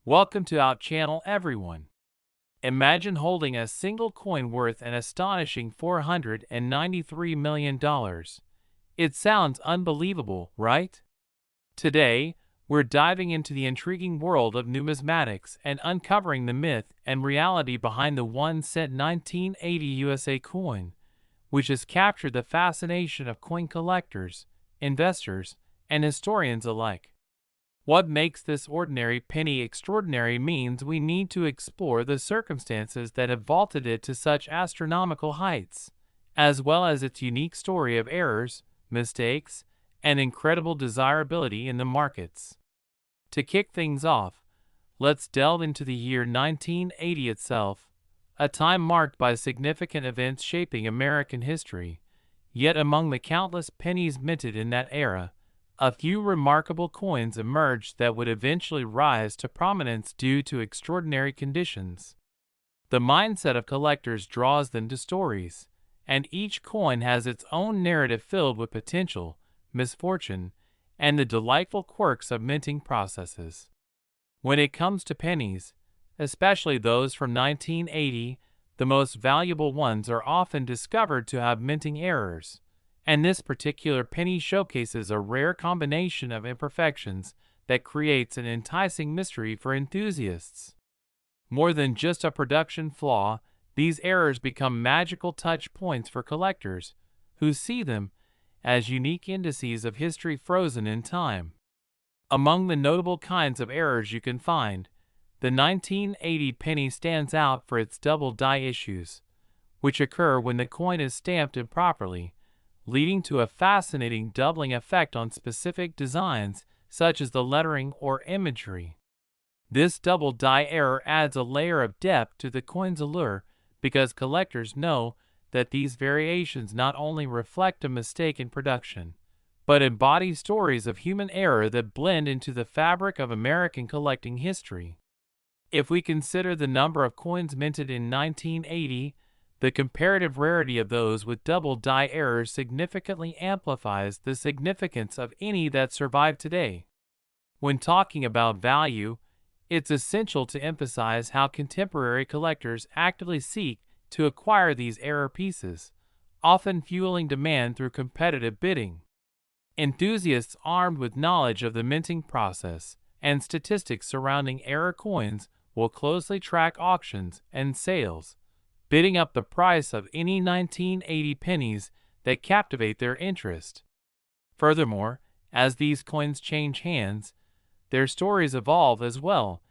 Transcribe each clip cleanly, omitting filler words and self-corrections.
Welcome to our channel, everyone. Imagine holding a single coin worth an astonishing $493 million. It sounds unbelievable, right? Today, we're diving into the intriguing world of numismatics and uncovering the myth and reality behind the 1-cent 1980 USA coin, which has captured the fascination of coin collectors, investors, and historians alike. What makes this ordinary penny extraordinary means we need to explore the circumstances that have vaulted it to such astronomical heights, as well as its unique story of errors, mistakes, and incredible desirability in the markets. To kick things off, let's delve into the year 1980 itself, a time marked by significant events shaping American history. Yet among the countless pennies minted in that era, a few remarkable coins emerged that would eventually rise to prominence due to extraordinary conditions. The mindset of collectors draws them to stories, and each coin has its own narrative filled with potential, misfortune, and the delightful quirks of minting processes. When it comes to pennies, especially those from 1980, the most valuable ones are often discovered to have minting errors, and this particular penny showcases a rare combination of imperfections that creates an enticing mystery for enthusiasts. More than just a production flaw, these errors become magical touch points for collectors, who see them as unique indices of history frozen in time. Among the notable kinds of errors you can find, the 1980 penny stands out for its double die issues, which occur when the coin is stamped improperly, leading to a fascinating doubling effect on specific designs such as the lettering or imagery. This double die error adds a layer of depth to the coin's allure because collectors know that these variations not only reflect a mistake in production, but embody stories of human error that blend into the fabric of American collecting history. If we consider the number of coins minted in 1980, the comparative rarity of those with double die errors significantly amplifies the significance of any that survive today. When talking about value, it's essential to emphasize how contemporary collectors actively seek to acquire these error pieces, often fueling demand through competitive bidding. Enthusiasts armed with knowledge of the minting process and statistics surrounding error coins will closely track auctions and sales, bidding up the price of any 1980 pennies that captivate their interest. Furthermore, as these coins change hands, their stories evolve as well,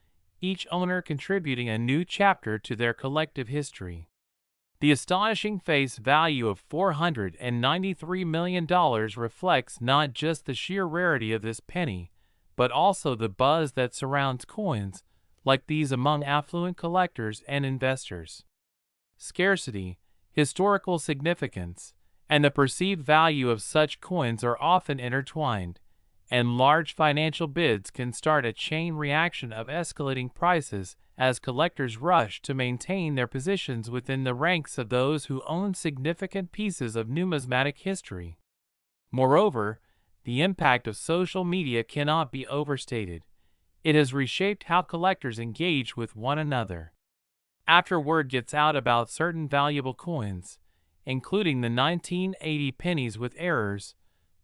each owner contributing a new chapter to their collective history. The astonishing face value of $493 million reflects not just the sheer rarity of this penny, but also the buzz that surrounds coins like these among affluent collectors and investors. Scarcity, historical significance, and the perceived value of such coins are often intertwined, and large financial bids can start a chain reaction of escalating prices as collectors rush to maintain their positions within the ranks of those who own significant pieces of numismatic history. Moreover, the impact of social media cannot be overstated. It has reshaped how collectors engage with one another. After word gets out about certain valuable coins, including the 1980 pennies with errors,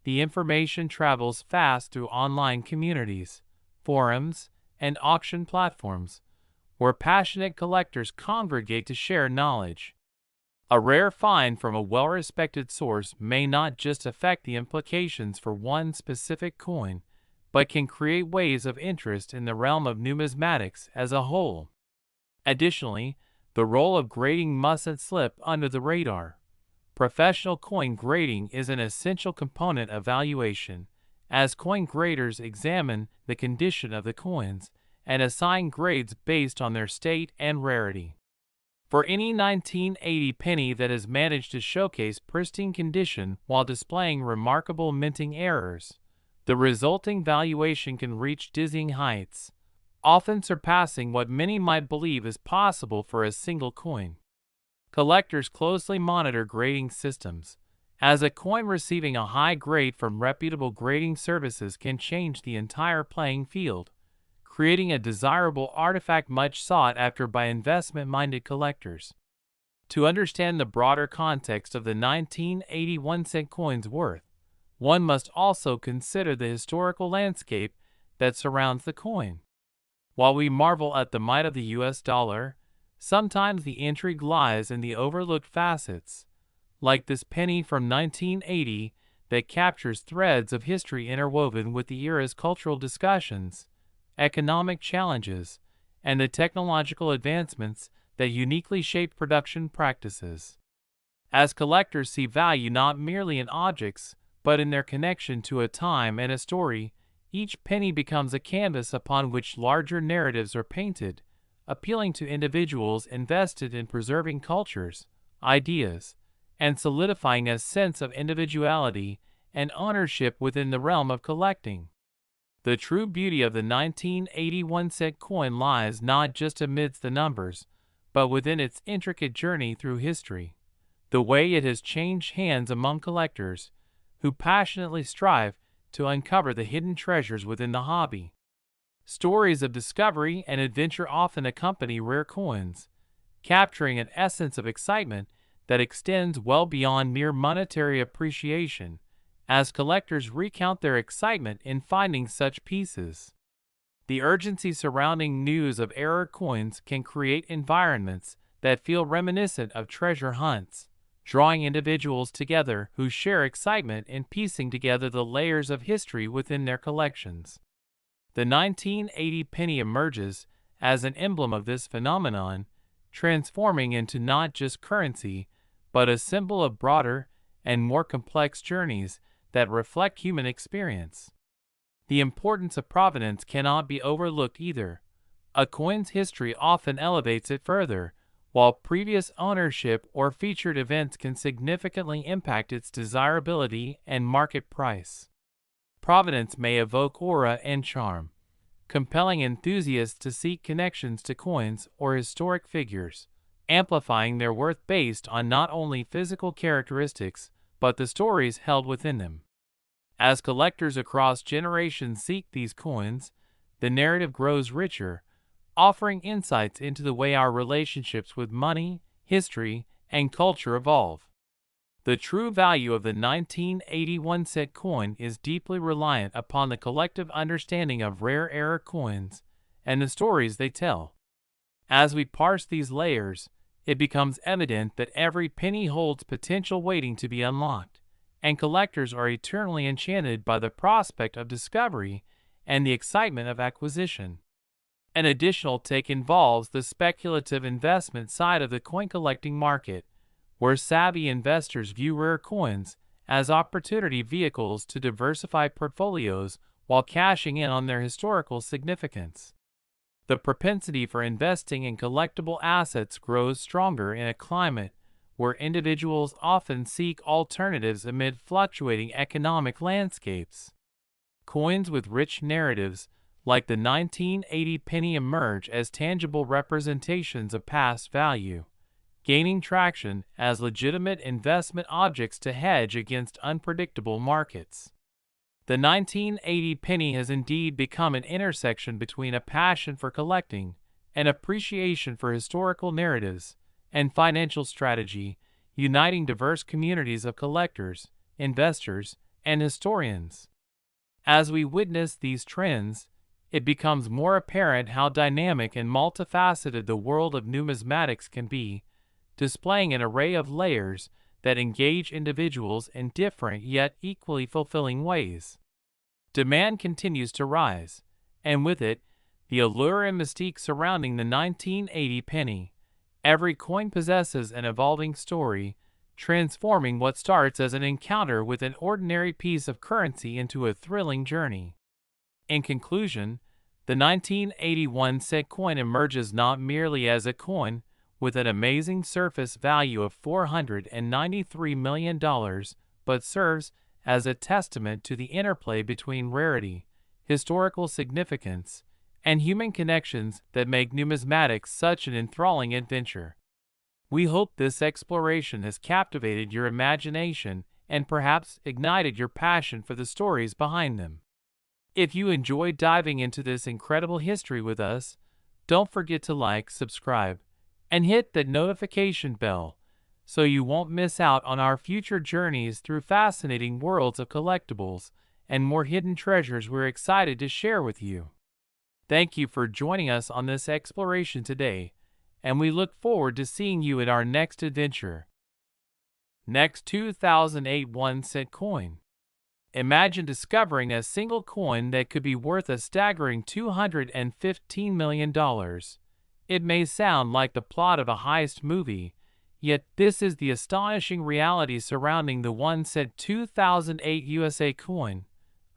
the information travels fast through online communities, forums, and auction platforms, where passionate collectors congregate to share knowledge. A rare find from a well-respected source may not just affect the implications for one specific coin, but can create waves of interest in the realm of numismatics as a whole. Additionally, the role of grading mustn't slip under the radar. Professional coin grading is an essential component of valuation, as coin graders examine the condition of the coins and assign grades based on their state and rarity. For any 1980 penny that has managed to showcase pristine condition while displaying remarkable minting errors, the resulting valuation can reach dizzying heights, often surpassing what many might believe is possible for a single coin. Collectors closely monitor grading systems, as a coin receiving a high grade from reputable grading services can change the entire playing field, creating a desirable artifact much sought after by investment-minded collectors. To understand the broader context of the 1981-cent coin's worth, one must also consider the historical landscape that surrounds the coin. While we marvel at the might of the US dollar, sometimes the intrigue lies in the overlooked facets, like this penny from 1980 that captures threads of history interwoven with the era's cultural discussions, economic challenges, and the technological advancements that uniquely shaped production practices. As collectors see value not merely in objects, but in their connection to a time and a story, each penny becomes a canvas upon which larger narratives are painted, appealing to individuals invested in preserving cultures, ideas, and solidifying a sense of individuality and ownership within the realm of collecting. The true beauty of the 1981-cent coin lies not just amidst the numbers, but within its intricate journey through history. The way it has changed hands among collectors, who passionately strive to uncover the hidden treasures within the hobby. Stories of discovery and adventure often accompany rare coins, capturing an essence of excitement that extends well beyond mere monetary appreciation, as collectors recount their excitement in finding such pieces. The urgency surrounding news of rare coins can create environments that feel reminiscent of treasure hunts, drawing individuals together who share excitement in piecing together the layers of history within their collections. The 1980 penny emerges as an emblem of this phenomenon, transforming into not just currency, but a symbol of broader and more complex journeys that reflect human experience. The importance of provenance cannot be overlooked either. A coin's history often elevates it further, while previous ownership or featured events can significantly impact its desirability and market price. Provenance may evoke aura and charm, compelling enthusiasts to seek connections to coins or historic figures, amplifying their worth based on not only physical characteristics, but the stories held within them. As collectors across generations seek these coins, the narrative grows richer, offering insights into the way our relationships with money, history, and culture evolve. The true value of the 1981-cent coin is deeply reliant upon the collective understanding of rare era coins and the stories they tell. As we parse these layers, it becomes evident that every penny holds potential waiting to be unlocked, and collectors are eternally enchanted by the prospect of discovery and the excitement of acquisition. An additional take involves the speculative investment side of the coin collecting market, where savvy investors view rare coins as opportunity vehicles to diversify portfolios while cashing in on their historical significance. The propensity for investing in collectible assets grows stronger in a climate where individuals often seek alternatives amid fluctuating economic landscapes. Coins with rich narratives, like the 1980 penny, emerge as tangible representations of past value, gaining traction as legitimate investment objects to hedge against unpredictable markets. The 1980 penny has indeed become an intersection between a passion for collecting, an appreciation for historical narratives, and financial strategy, uniting diverse communities of collectors, investors, and historians. As we witness these trends, it becomes more apparent how dynamic and multifaceted the world of numismatics can be, displaying an array of layers that engage individuals in different yet equally fulfilling ways. Demand continues to rise, and with it, the allure and mystique surrounding the 1980 penny. Every coin possesses an evolving story, transforming what starts as an encounter with an ordinary piece of currency into a thrilling journey. In conclusion, the 1981-cent coin emerges not merely as a coin with an amazing surface value of $493 million, but serves as a testament to the interplay between rarity, historical significance, and human connections that make numismatics such an enthralling adventure. We hope this exploration has captivated your imagination and perhaps ignited your passion for the stories behind them. If you enjoyed diving into this incredible history with us, don't forget to like, subscribe, and hit that notification bell so you won't miss out on our future journeys through fascinating worlds of collectibles and more hidden treasures we're excited to share with you. Thank you for joining us on this exploration today, and we look forward to seeing you in our next adventure. Next, 2008 1-cent coin. Imagine discovering a single coin that could be worth a staggering $215 million. It may sound like the plot of a heist movie, yet this is the astonishing reality surrounding the 1-cent 2008 USA coin,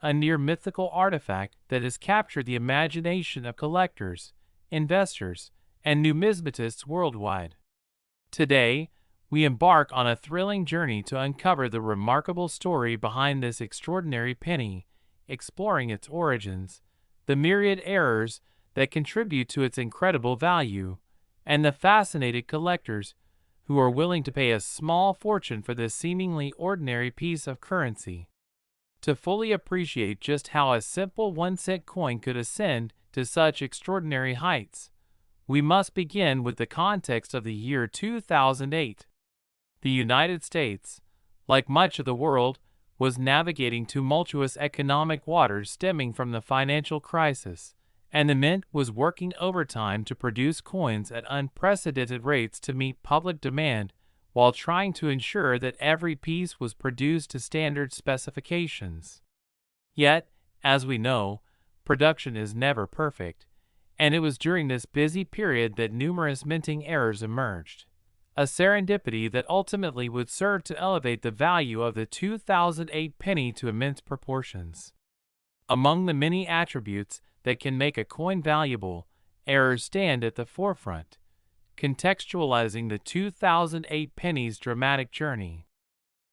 a near mythical artifact that has captured the imagination of collectors, investors, and numismatists worldwide. Today, we embark on a thrilling journey to uncover the remarkable story behind this extraordinary penny, exploring its origins, the myriad errors that contribute to its incredible value, and the fascinated collectors who are willing to pay a small fortune for this seemingly ordinary piece of currency. To fully appreciate just how a simple 1-cent coin could ascend to such extraordinary heights, we must begin with the context of the year 2008. The United States, like much of the world, was navigating tumultuous economic waters stemming from the financial crisis, and the mint was working overtime to produce coins at unprecedented rates to meet public demand while trying to ensure that every piece was produced to standard specifications. Yet, as we know, production is never perfect, and it was during this busy period that numerous minting errors emerged. A serendipity that ultimately would serve to elevate the value of the 2008 penny to immense proportions. Among the many attributes that can make a coin valuable, errors stand at the forefront, contextualizing the 2008 penny's dramatic journey.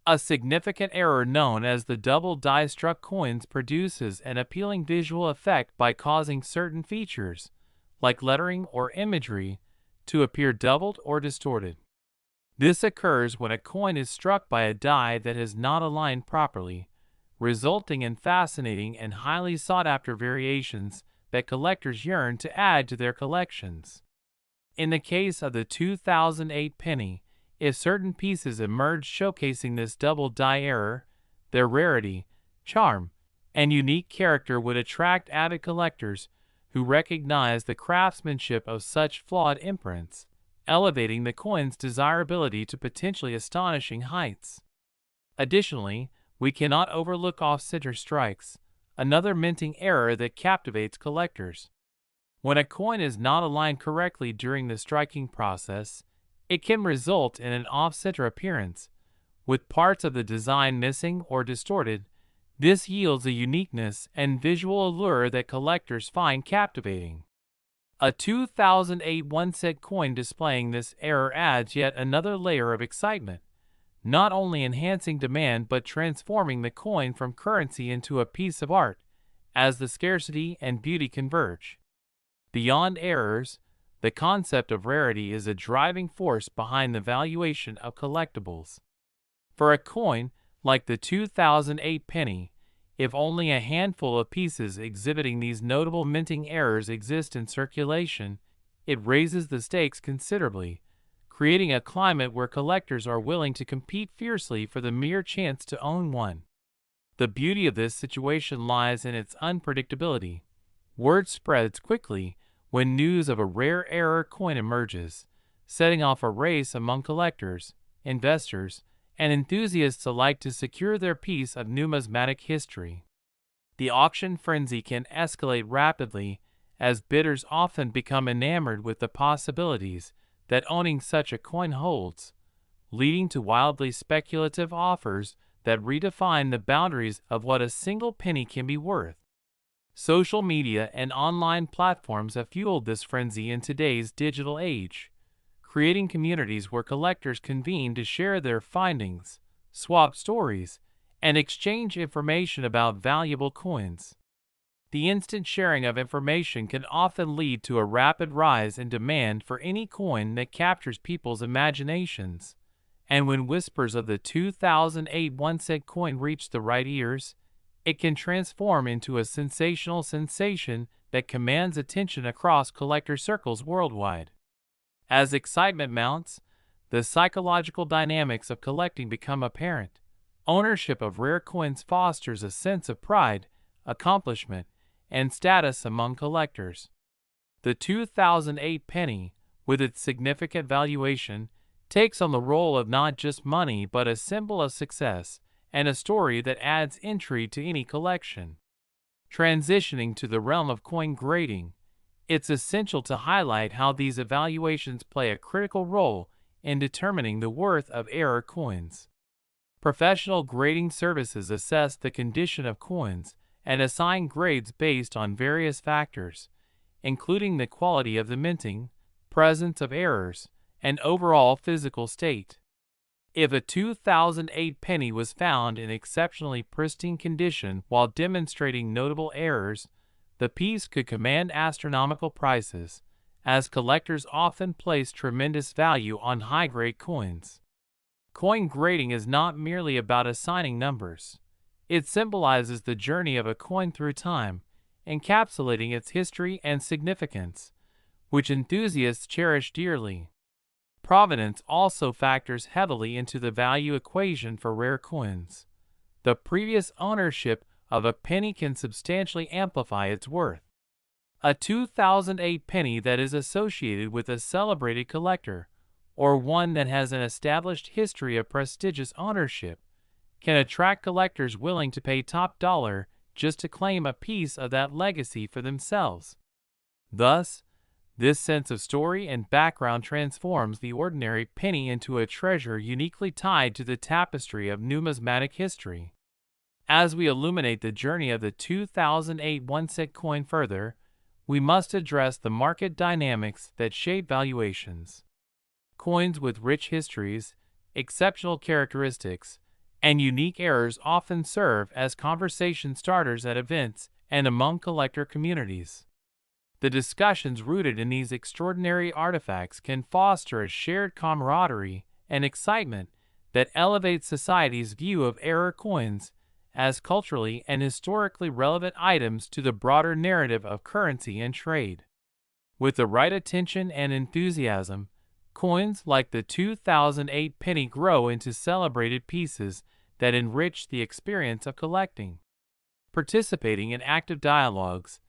A significant error known as the double die-struck coins produces an appealing visual effect by causing certain features, like lettering or imagery, to appear doubled or distorted. This occurs when a coin is struck by a die that has not aligned properly, resulting in fascinating and highly sought-after variations that collectors yearn to add to their collections. In the case of the 2008 penny, if certain pieces emerge showcasing this double die error, their rarity, charm, and unique character would attract avid collectors who recognize the craftsmanship of such flawed imprints, elevating the coin's desirability to potentially astonishing heights. Additionally, we cannot overlook off-center strikes, another minting error that captivates collectors. When a coin is not aligned correctly during the striking process, it can result in an off-center appearance, with parts of the design missing or distorted. This yields a uniqueness and visual allure that collectors find captivating. A 2008 1-cent coin displaying this error adds yet another layer of excitement, not only enhancing demand but transforming the coin from currency into a piece of art, as the scarcity and beauty converge. Beyond errors, the concept of rarity is a driving force behind the valuation of collectibles. For a coin like the 2008 penny, if only a handful of pieces exhibiting these notable minting errors exist in circulation, it raises the stakes considerably, creating a climate where collectors are willing to compete fiercely for the mere chance to own one. The beauty of this situation lies in its unpredictability. Word spreads quickly when news of a rare error coin emerges, setting off a race among collectors, investors, and enthusiasts alike to secure their piece of numismatic history. The auction frenzy can escalate rapidly, as bidders often become enamored with the possibilities that owning such a coin holds, leading to wildly speculative offers that redefine the boundaries of what a single penny can be worth. Social media and online platforms have fueled this frenzy in today's digital age, creating communities where collectors convene to share their findings, swap stories, and exchange information about valuable coins. The instant sharing of information can often lead to a rapid rise in demand for any coin that captures people's imaginations, and when whispers of the 2008 1-cent coin reach the right ears, it can transform into a sensational sensation that commands attention across collector circles worldwide. As excitement mounts, the psychological dynamics of collecting become apparent. Ownership of rare coins fosters a sense of pride, accomplishment, and status among collectors. The 2008 penny, with its significant valuation, takes on the role of not just money but a symbol of success and a story that adds intrigue to any collection. Transitioning to the realm of coin grading, it's essential to highlight how these evaluations play a critical role in determining the worth of rare coins. Professional grading services assess the condition of coins and assign grades based on various factors, including the quality of the minting, presence of errors, and overall physical state. If a 2008 penny was found in exceptionally pristine condition while demonstrating notable errors, the piece could command astronomical prices, as collectors often place tremendous value on high-grade coins. Coin grading is not merely about assigning numbers. It symbolizes the journey of a coin through time, encapsulating its history and significance, which enthusiasts cherish dearly. Provenance also factors heavily into the value equation for rare coins. The previous ownership of a penny can substantially amplify its worth. A 2008 penny that is associated with a celebrated collector, or one that has an established history of prestigious ownership, can attract collectors willing to pay top dollar just to claim a piece of that legacy for themselves. Thus, this sense of story and background transforms the ordinary penny into a treasure uniquely tied to the tapestry of numismatic history. As we illuminate the journey of the 2008 one-cent coin further, we must address the market dynamics that shape valuations. Coins with rich histories, exceptional characteristics, and unique errors often serve as conversation starters at events and among collector communities. The discussions rooted in these extraordinary artifacts can foster a shared camaraderie and excitement that elevates society's view of rare coins as culturally and historically relevant items to the broader narrative of currency and trade. With the right attention and enthusiasm, coins like the 2008 penny grow into celebrated pieces that enrich the experience of collecting. Participating in active dialogues,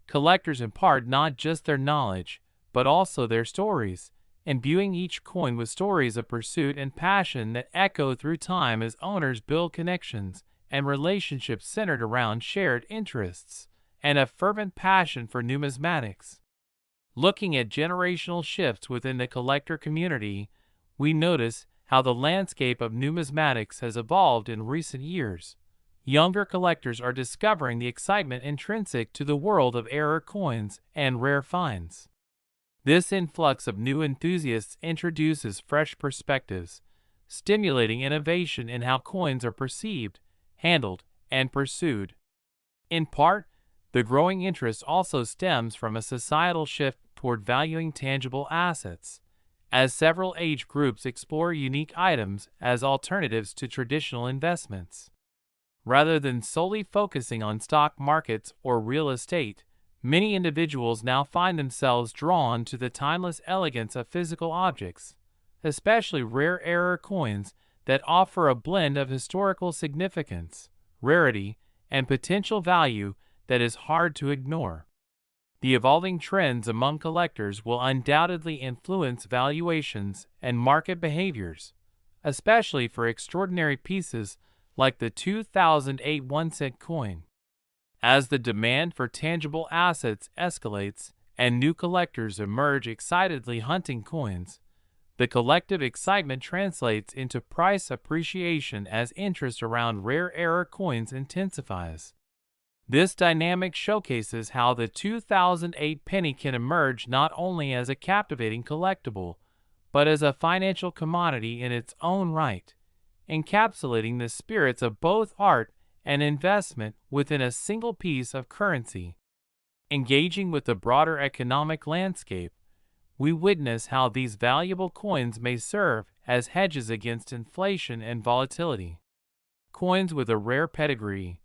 collectors impart not just their knowledge, but also their stories, imbuing each coin with stories of pursuit and passion that echo through time as owners build connections and relationships centered around shared interests and a fervent passion for numismatics. Looking at generational shifts within the collector community, we notice how the landscape of numismatics has evolved in recent years. Younger collectors are discovering the excitement intrinsic to the world of rare coins and rare finds. This influx of new enthusiasts introduces fresh perspectives, stimulating innovation in how coins are perceived, handled, and pursued. In part, the growing interest also stems from a societal shift toward valuing tangible assets, as several age groups explore unique items as alternatives to traditional investments. Rather than solely focusing on stock markets or real estate, many individuals now find themselves drawn to the timeless elegance of physical objects, especially rare coins that offer a blend of historical significance, rarity, and potential value that is hard to ignore. The evolving trends among collectors will undoubtedly influence valuations and market behaviors, especially for extraordinary pieces like the 2008 one-cent coin. As the demand for tangible assets escalates and new collectors emerge excitedly hunting coins, the collective excitement translates into price appreciation as interest around rare coins intensifies. This dynamic showcases how the 2008 penny can emerge not only as a captivating collectible, but as a financial commodity in its own right, encapsulating the spirits of both art and investment within a single piece of currency. Engaging with the broader economic landscape, we witness how these valuable coins may serve as hedges against inflation and volatility. Coins with a rare pedigree,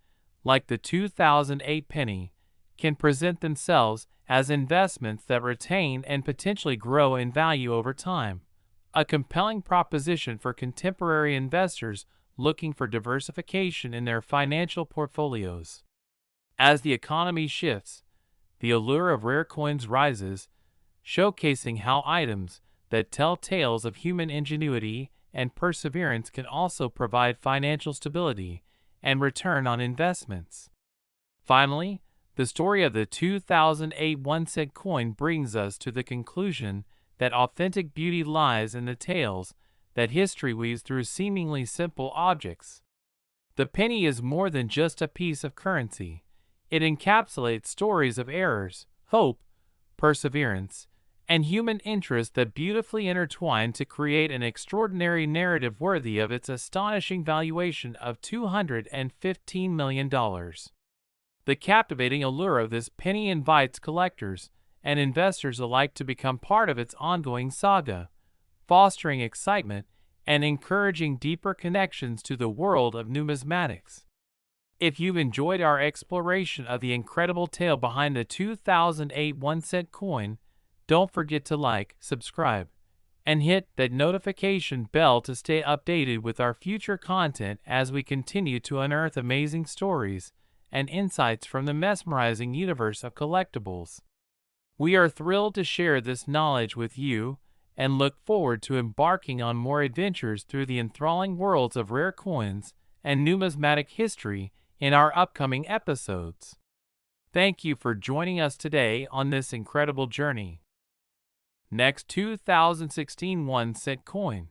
like the 2008 penny, can present themselves as investments that retain and potentially grow in value over time, a compelling proposition for contemporary investors looking for diversification in their financial portfolios. As the economy shifts, the allure of rare coins rises, showcasing how items that tell tales of human ingenuity and perseverance can also provide financial stability and return on investments. Finally, the story of the 2008 1-cent coin brings us to the conclusion that authentic beauty lies in the tales that history weaves through seemingly simple objects. The penny is more than just a piece of currency. It encapsulates stories of errors, hope, perseverance, and human interest that beautifully intertwine to create an extraordinary narrative worthy of its astonishing valuation of $215 million. The captivating allure of this penny invites collectors and investors alike to become part of its ongoing saga, fostering excitement and encouraging deeper connections to the world of numismatics. If you've enjoyed our exploration of the incredible tale behind the 2008 1-cent coin, don't forget to like, subscribe, and hit that notification bell to stay updated with our future content as we continue to unearth amazing stories and insights from the mesmerizing universe of collectibles. We are thrilled to share this knowledge with you and look forward to embarking on more adventures through the enthralling worlds of rare coins and numismatic history in our upcoming episodes. Thank you for joining us today on this incredible journey. Next, 2016 1-cent coin.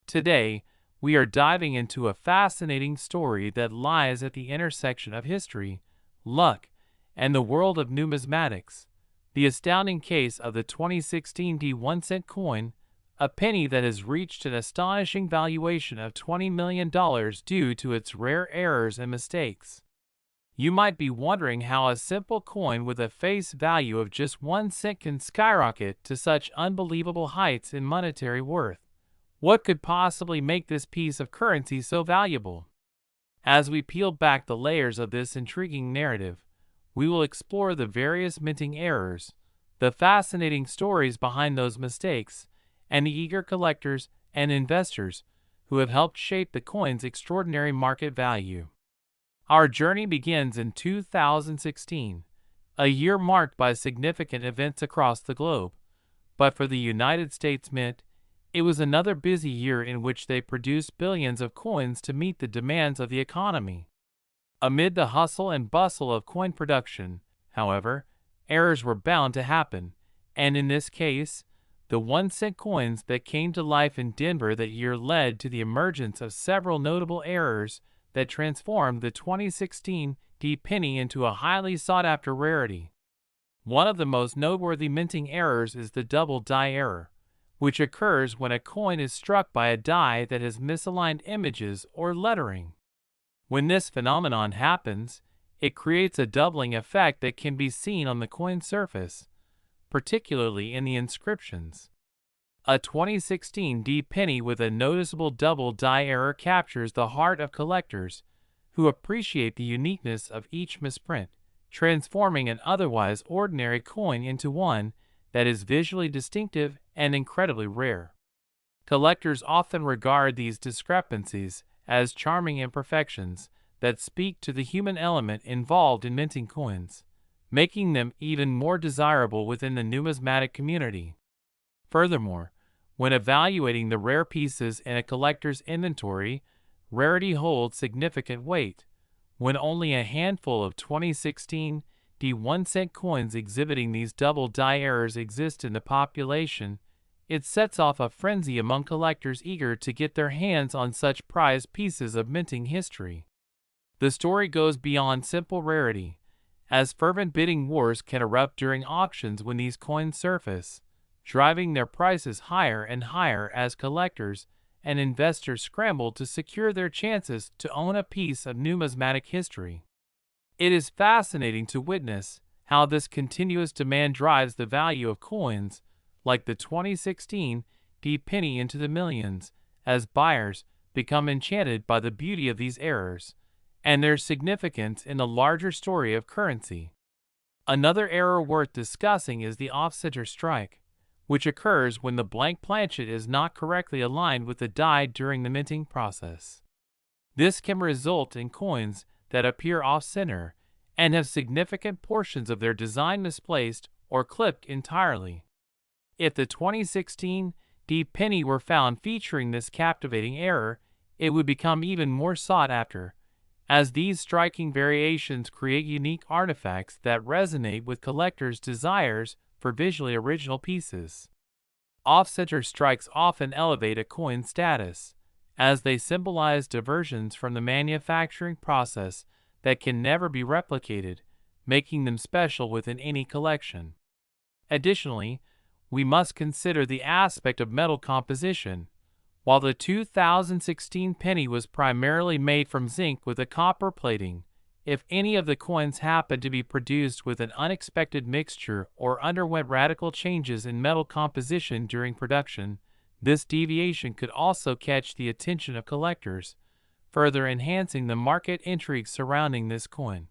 Today, we are diving into a fascinating story that lies at the intersection of history, luck, and the world of numismatics. The astounding case of the 2016 1-cent coin, a penny that has reached an astonishing valuation of $20 million due to its rare errors and mistakes. You might be wondering how a simple coin with a face value of just 1 cent can skyrocket to such unbelievable heights in monetary worth. What could possibly make this piece of currency so valuable? As we peel back the layers of this intriguing narrative, we will explore the various minting errors, the fascinating stories behind those mistakes, and the eager collectors and investors who have helped shape the coin's extraordinary market value. Our journey begins in 2016, a year marked by significant events across the globe. But for the United States Mint, it was another busy year in which they produced billions of coins to meet the demands of the economy. Amid the hustle and bustle of coin production, however, errors were bound to happen, and in this case, the 1-cent coins that came to life in Denver that year led to the emergence of several notable errors that transformed the 2016 penny into a highly sought-after rarity. One of the most noteworthy minting errors is the double die error, which occurs when a coin is struck by a die that has misaligned images or lettering. When this phenomenon happens, it creates a doubling effect that can be seen on the coin surface, particularly in the inscriptions. A 2016 penny with a noticeable double die error captures the heart of collectors who appreciate the uniqueness of each misprint, transforming an otherwise ordinary coin into one that is visually distinctive and incredibly rare. Collectors often regard these discrepancies as charming imperfections that speak to the human element involved in minting coins, making them even more desirable within the numismatic community. Furthermore, when evaluating the rare pieces in a collector's inventory, rarity holds significant weight. When only a handful of 2016 1-cent coins exhibiting these double die errors exist in the population, it sets off a frenzy among collectors eager to get their hands on such prized pieces of minting history. The story goes beyond simple rarity, as fervent bidding wars can erupt during auctions when these coins surface, driving their prices higher and higher as collectors and investors scramble to secure their chances to own a piece of numismatic history. It is fascinating to witness how this continuous demand drives the value of coins like the 2016 penny into the millions, as buyers become enchanted by the beauty of these errors and their significance in the larger story of currency. Another error worth discussing is the off-center strike, which occurs when the blank planchet is not correctly aligned with the die during the minting process. This can result in coins that appear off-center and have significant portions of their design misplaced or clipped entirely. If the 2016 D penny were found featuring this captivating error, it would become even more sought after, as these striking variations create unique artifacts that resonate with collectors' desires for visually original pieces. Off-center strikes often elevate a coin's status, as they symbolize diversions from the manufacturing process that can never be replicated, making them special within any collection. Additionally, we must consider the aspect of metal composition. While the 2016 penny was primarily made from zinc with a copper plating, if any of the coins happened to be produced with an unexpected mixture or underwent radical changes in metal composition during production, this deviation could also catch the attention of collectors, further enhancing the market intrigue surrounding this coin.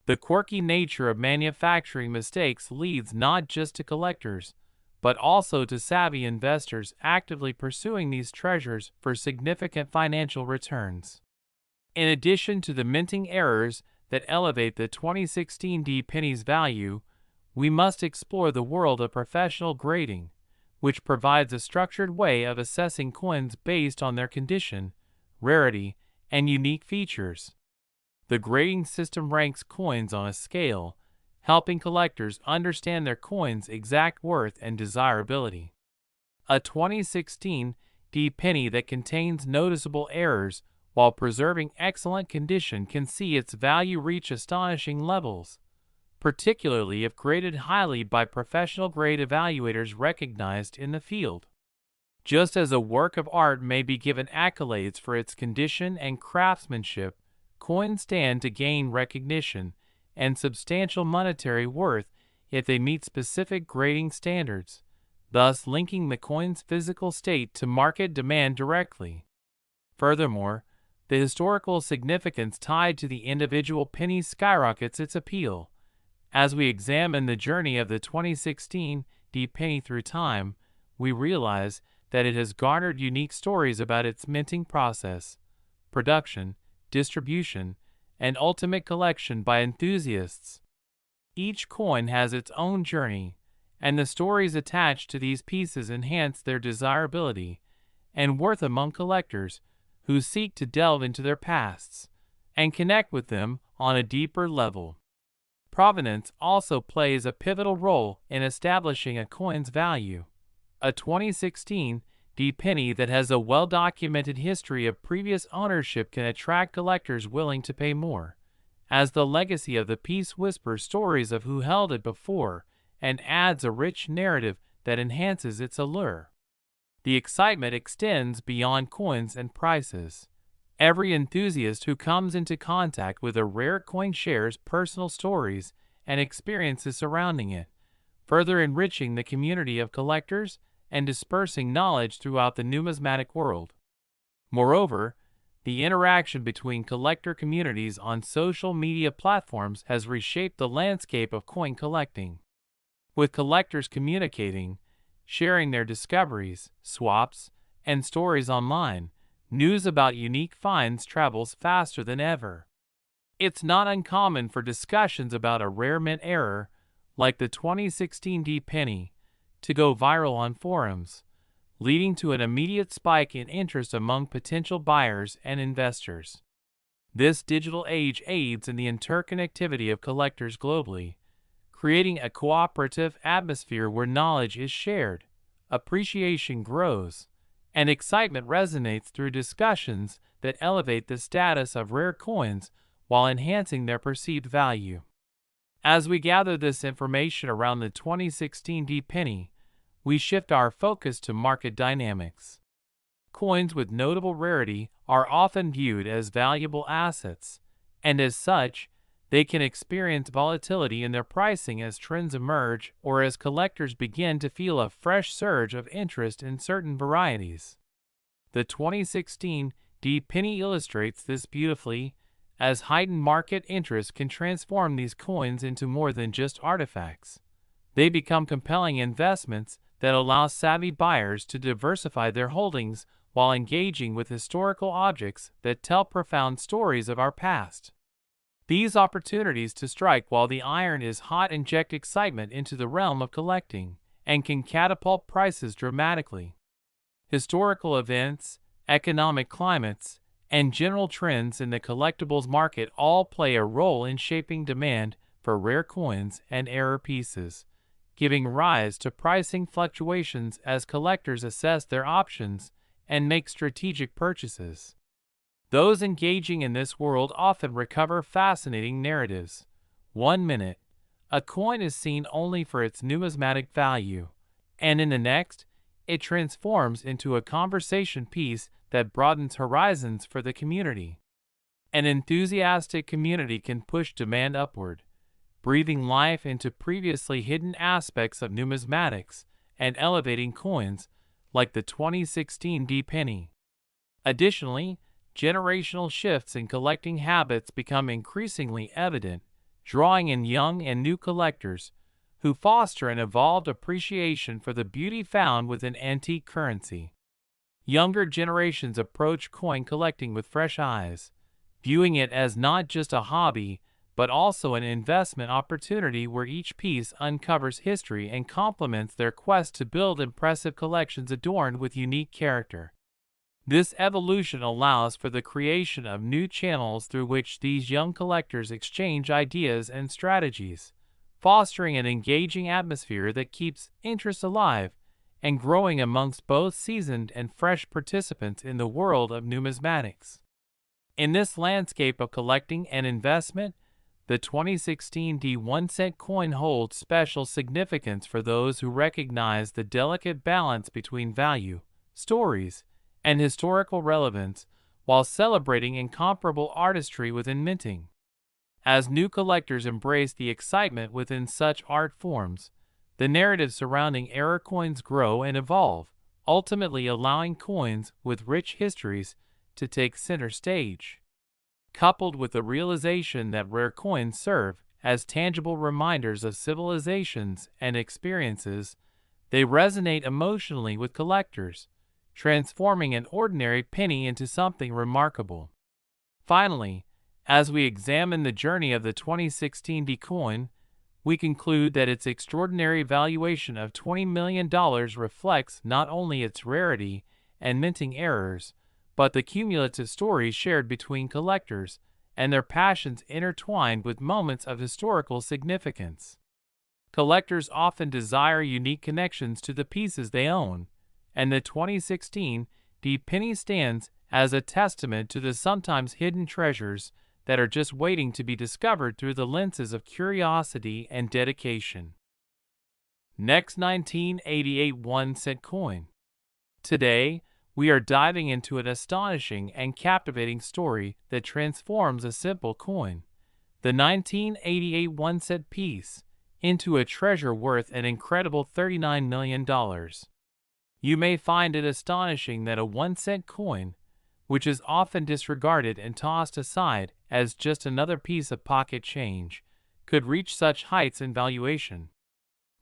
The quirky nature of manufacturing mistakes leads not just to collectors, but also to savvy investors actively pursuing these treasures for significant financial returns. In addition to the minting errors that elevate the 2016 D penny's value, we must explore the world of professional grading, which provides a structured way of assessing coins based on their condition, rarity, and unique features. The grading system ranks coins on a scale, helping collectors understand their coin's exact worth and desirability. A 2016 D penny that contains noticeable errors while preserving excellent condition can see its value reach astonishing levels, particularly if graded highly by professional grade evaluators recognized in the field. Just as a work of art may be given accolades for its condition and craftsmanship, coins stand to gain recognition and substantial monetary worth if they meet specific grading standards, thus linking the coin's physical state to market demand directly. Furthermore, the historical significance tied to the individual penny skyrockets its appeal. As we examine the journey of the 2016 D penny through time, we realize that it has garnered unique stories about its minting process, production, distribution, and ultimate collection by enthusiasts. Each coin has its own journey, and the stories attached to these pieces enhance their desirability and worth among collectors who seek to delve into their pasts and connect with them on a deeper level. Provenance also plays a pivotal role in establishing a coin's value. A 2016 D penny that has a well-documented history of previous ownership can attract collectors willing to pay more, as the legacy of the piece whispers stories of who held it before and adds a rich narrative that enhances its allure. The excitement extends beyond coins and prices. Every enthusiast who comes into contact with a rare coin shares personal stories and experiences surrounding it, further enriching the community of collectors and dispersing knowledge throughout the numismatic world. Moreover, the interaction between collector communities on social media platforms has reshaped the landscape of coin collecting. With collectors communicating, sharing their discoveries, swaps, and stories online, news about unique finds travels faster than ever. It's not uncommon for discussions about a rare mint error, like the 2016 D penny, to go viral on forums, leading to an immediate spike in interest among potential buyers and investors. This digital age aids in the interconnectivity of collectors globally, creating a cooperative atmosphere where knowledge is shared, appreciation grows, and excitement resonates through discussions that elevate the status of rare coins while enhancing their perceived value. As we gather this information around the 2016 D penny, we shift our focus to market dynamics. Coins with notable rarity are often viewed as valuable assets, and as such, they can experience volatility in their pricing as trends emerge or as collectors begin to feel a fresh surge of interest in certain varieties. The 2016 D penny illustrates this beautifully, as heightened market interest can transform these coins into more than just artifacts. They become compelling investments that allow savvy buyers to diversify their holdings while engaging with historical objects that tell profound stories of our past. These opportunities to strike while the iron is hot inject excitement into the realm of collecting and can catapult prices dramatically. Historical events, economic climates, and general trends in the collectibles market all play a role in shaping demand for rare coins and error pieces, giving rise to pricing fluctuations as collectors assess their options and make strategic purchases. Those engaging in this world often recover fascinating narratives. 1 minute, a coin is seen only for its numismatic value, and in the next, it transforms into a conversation piece that broadens horizons for the community. An enthusiastic community can push demand upward, breathing life into previously hidden aspects of numismatics and elevating coins like the 2016 penny. Additionally, generational shifts in collecting habits become increasingly evident, drawing in young and new collectors who foster an evolved appreciation for the beauty found within antique currency. Younger generations approach coin collecting with fresh eyes, viewing it as not just a hobby, but also an investment opportunity where each piece uncovers history and complements their quest to build impressive collections adorned with unique character. This evolution allows for the creation of new channels through which these young collectors exchange ideas and strategies, fostering an engaging atmosphere that keeps interest alive and growing amongst both seasoned and fresh participants in the world of numismatics. In this landscape of collecting and investment, the 2016 1-cent coin holds special significance for those who recognize the delicate balance between value, stories, and historical relevance while celebrating incomparable artistry within minting. As new collectors embrace the excitement within such art forms, the narrative surrounding error coins grow and evolve, ultimately allowing coins with rich histories to take center stage. Coupled with the realization that rare coins serve as tangible reminders of civilizations and experiences, they resonate emotionally with collectors, transforming an ordinary penny into something remarkable. Finally, as we examine the journey of the 2016 coin, we conclude that its extraordinary valuation of $20 million reflects not only its rarity and minting errors, but the cumulative stories shared between collectors and their passions intertwined with moments of historical significance. Collectors often desire unique connections to the pieces they own, and the 2016 penny stands as a testament to the sometimes hidden treasures that are just waiting to be discovered through the lenses of curiosity and dedication. Next, 1988 1-cent coin. Today, we are diving into an astonishing and captivating story that transforms a simple coin, the 1988 1-cent piece, into a treasure worth an incredible $39 million. You may find it astonishing that a 1-cent coin, which is often disregarded and tossed aside as just another piece of pocket change, could reach such heights in valuation.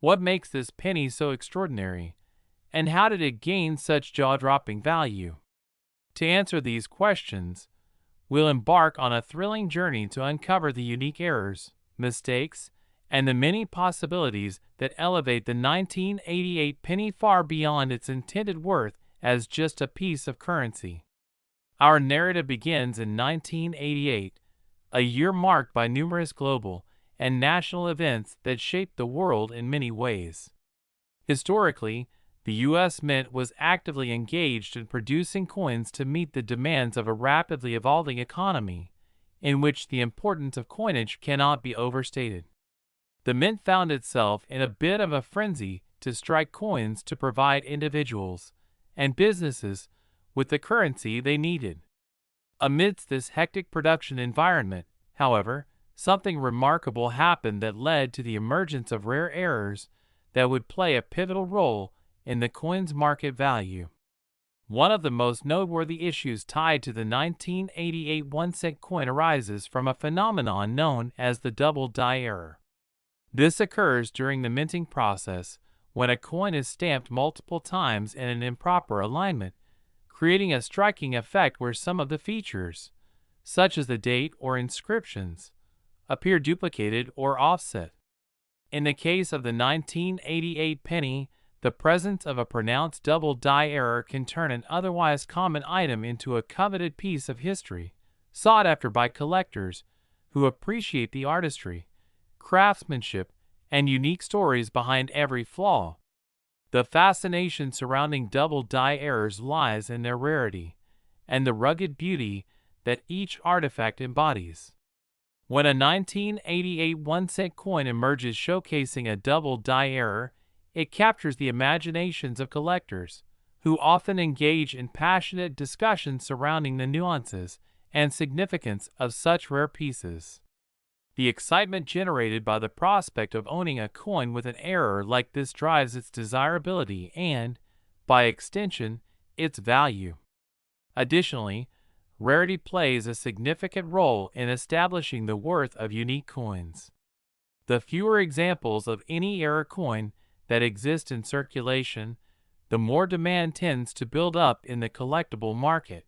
What makes this penny so extraordinary, and how did it gain such jaw-dropping value? To answer these questions, we'll embark on a thrilling journey to uncover the unique errors, mistakes, and the many possibilities that elevate the 1988 penny far beyond its intended worth as just a piece of currency. Our narrative begins in 1988, a year marked by numerous global and national events that shaped the world in many ways. Historically, the U.S. Mint was actively engaged in producing coins to meet the demands of a rapidly evolving economy, in which the importance of coinage cannot be overstated. The Mint found itself in a bit of a frenzy to strike coins to provide individuals and businesses with the currency they needed. Amidst this hectic production environment, however, something remarkable happened that led to the emergence of rare errors that would play a pivotal role in the coin's market value. One of the most noteworthy issues tied to the 1988 1-cent coin arises from a phenomenon known as the double die error. This occurs during the minting process when a coin is stamped multiple times in an improper alignment, creating a striking effect where some of the features, such as the date or inscriptions, appear duplicated or offset. In the case of the 1988 penny, the presence of a pronounced double die error can turn an otherwise common item into a coveted piece of history, sought after by collectors who appreciate the artistry, craftsmanship, and unique stories behind every flaw. The fascination surrounding double die errors lies in their rarity and the rugged beauty that each artifact embodies. When a 1988 1-cent coin emerges showcasing a double die error, it captures the imaginations of collectors, who often engage in passionate discussions surrounding the nuances and significance of such rare pieces. The excitement generated by the prospect of owning a coin with an error like this drives its desirability and, by extension, its value. Additionally, rarity plays a significant role in establishing the worth of unique coins. The fewer examples of any error coin that exist in circulation, the more demand tends to build up in the collectible market.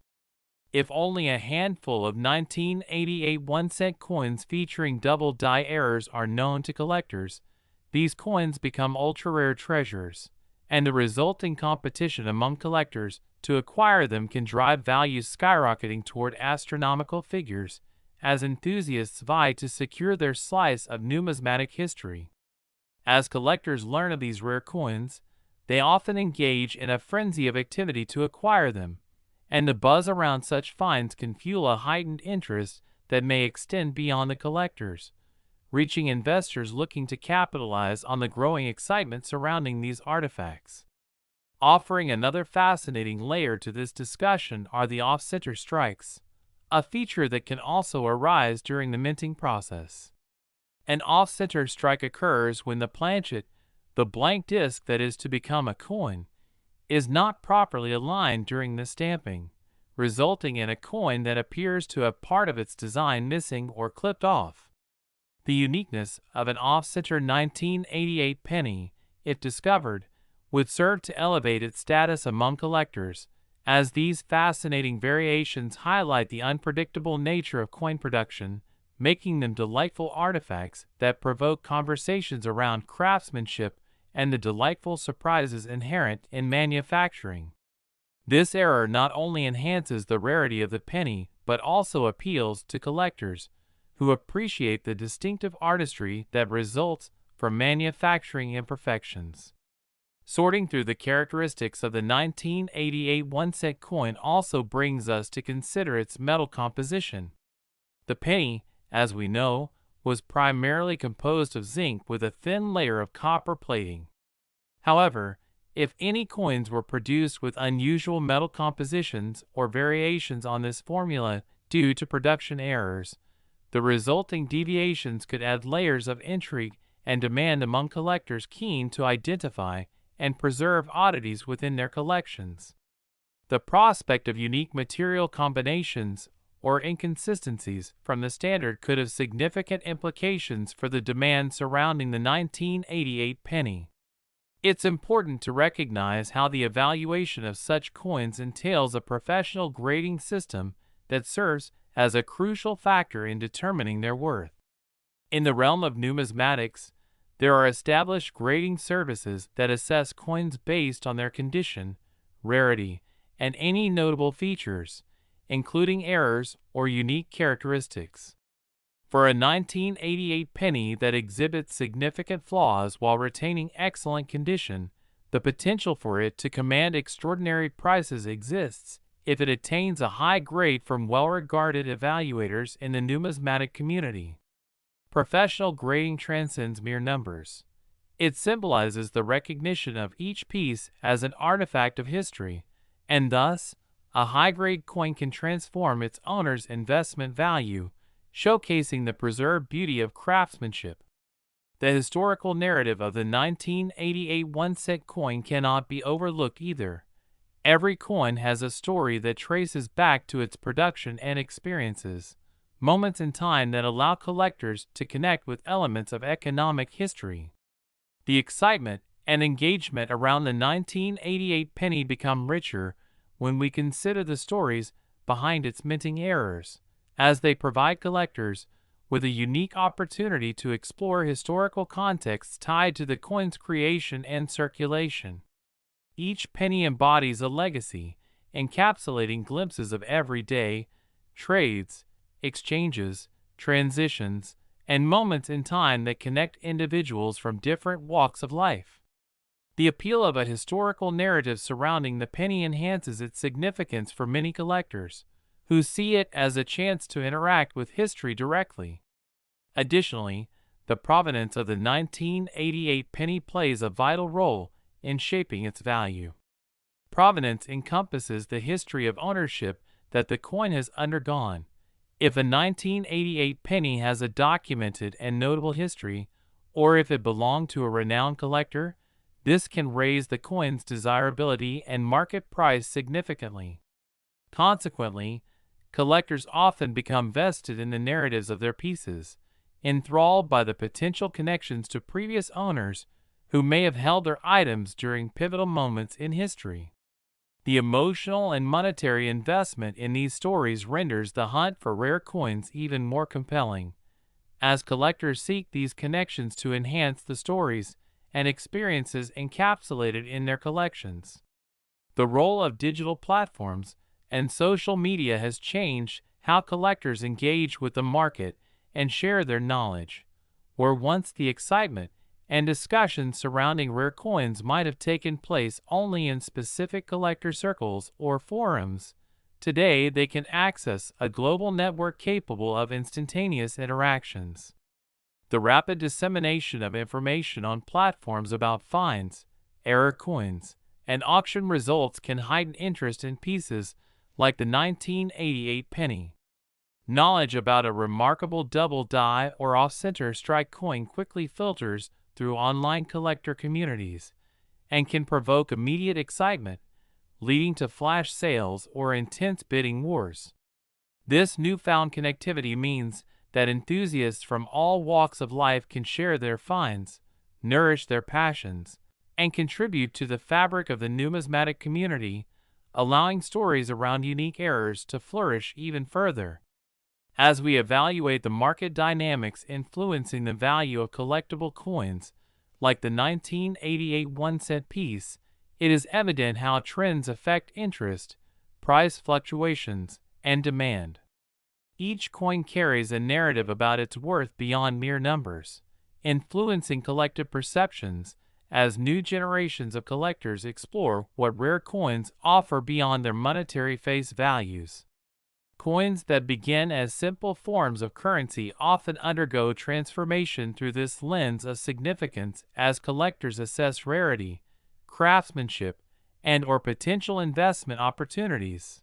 If only a handful of 1988 1-cent coins featuring double die errors are known to collectors, these coins become ultra-rare treasures, and the resulting competition among collectors to acquire them can drive values skyrocketing toward astronomical figures as enthusiasts vie to secure their slice of numismatic history. As collectors learn of these rare coins, they often engage in a frenzy of activity to acquire them, and the buzz around such finds can fuel a heightened interest that may extend beyond the collectors, reaching investors looking to capitalize on the growing excitement surrounding these artifacts. Offering another fascinating layer to this discussion are the off-center strikes, a feature that can also arise during the minting process. An off-center strike occurs when the planchet, the blank disc that is to become a coin, is not properly aligned during the stamping, resulting in a coin that appears to have part of its design missing or clipped off. The uniqueness of an off-center 1988 penny, if discovered, would serve to elevate its status among collectors, as these fascinating variations highlight the unpredictable nature of coin production, making them delightful artifacts that provoke conversations around craftsmanship and the delightful surprises inherent in manufacturing. This error not only enhances the rarity of the penny but also appeals to collectors who appreciate the distinctive artistry that results from manufacturing imperfections. Sorting through the characteristics of the 1988 1-cent coin also brings us to consider its metal composition. The penny, as we know, was primarily composed of zinc with a thin layer of copper plating. However, if any coins were produced with unusual metal compositions or variations on this formula due to production errors, the resulting deviations could add layers of intrigue and demand among collectors keen to identify and preserve oddities within their collections. The prospect of unique material combinations or inconsistencies from the standard could have significant implications for the demand surrounding the 1988 penny. It's important to recognize how the evaluation of such coins entails a professional grading system that serves as a crucial factor in determining their worth. In the realm of numismatics, there are established grading services that assess coins based on their condition, rarity, and any notable features, including errors or unique characteristics. For a 1988 penny that exhibits significant flaws while retaining excellent condition, the potential for it to command extraordinary prices exists if it attains a high grade from well-regarded evaluators in the numismatic community. Professional grading transcends mere numbers. It symbolizes the recognition of each piece as an artifact of history, and thus, a high-grade coin can transform its owner's investment value, showcasing the preserved beauty of craftsmanship. The historical narrative of the 1988 1-cent coin cannot be overlooked either, Every coin has a story that traces back to its production and experiences, moments in time that allow collectors to connect with elements of economic history. The excitement and engagement around the 1988 penny become richer when we consider the stories behind its minting errors, as they provide collectors with a unique opportunity to explore historical contexts tied to the coin's creation and circulation. Each penny embodies a legacy, encapsulating glimpses of everyday trades, exchanges, transitions, and moments in time that connect individuals from different walks of life. The appeal of a historical narrative surrounding the penny enhances its significance for many collectors, who see it as a chance to interact with history directly. Additionally, the provenance of the 1988 penny plays a vital role in shaping its value. Provenance encompasses the history of ownership that the coin has undergone. If a 1988 penny has a documented and notable history, or if it belonged to a renowned collector, this can raise the coin's desirability and market price significantly. Consequently, collectors often become vested in the narratives of their pieces, enthralled by the potential connections to previous owners who may have held their items during pivotal moments in history. The emotional and monetary investment in these stories renders the hunt for rare coins even more compelling, as collectors seek these connections to enhance the stories and experiences encapsulated in their collections. The role of digital platforms and social media has changed how collectors engage with the market and share their knowledge. Where once the excitement and discussions surrounding rare coins might have taken place only in specific collector circles or forums, today they can access a global network capable of instantaneous interactions. The rapid dissemination of information on platforms about finds, rare coins, and auction results can heighten interest in pieces like the 1988 penny. Knowledge about a remarkable double die or off-center strike coin quickly filters through online collector communities and can provoke immediate excitement, leading to flash sales or intense bidding wars. This newfound connectivity means that enthusiasts from all walks of life can share their finds, nourish their passions, and contribute to the fabric of the numismatic community, allowing stories around unique errors to flourish even further. As we evaluate the market dynamics influencing the value of collectible coins, like the 1988 1-cent piece, it is evident how trends affect interest, price fluctuations, and demand. Each coin carries a narrative about its worth beyond mere numbers, influencing collective perceptions as new generations of collectors explore what rare coins offer beyond their monetary face values. Coins that begin as simple forms of currency often undergo transformation through this lens of significance as collectors assess rarity, craftsmanship, and/or potential investment opportunities.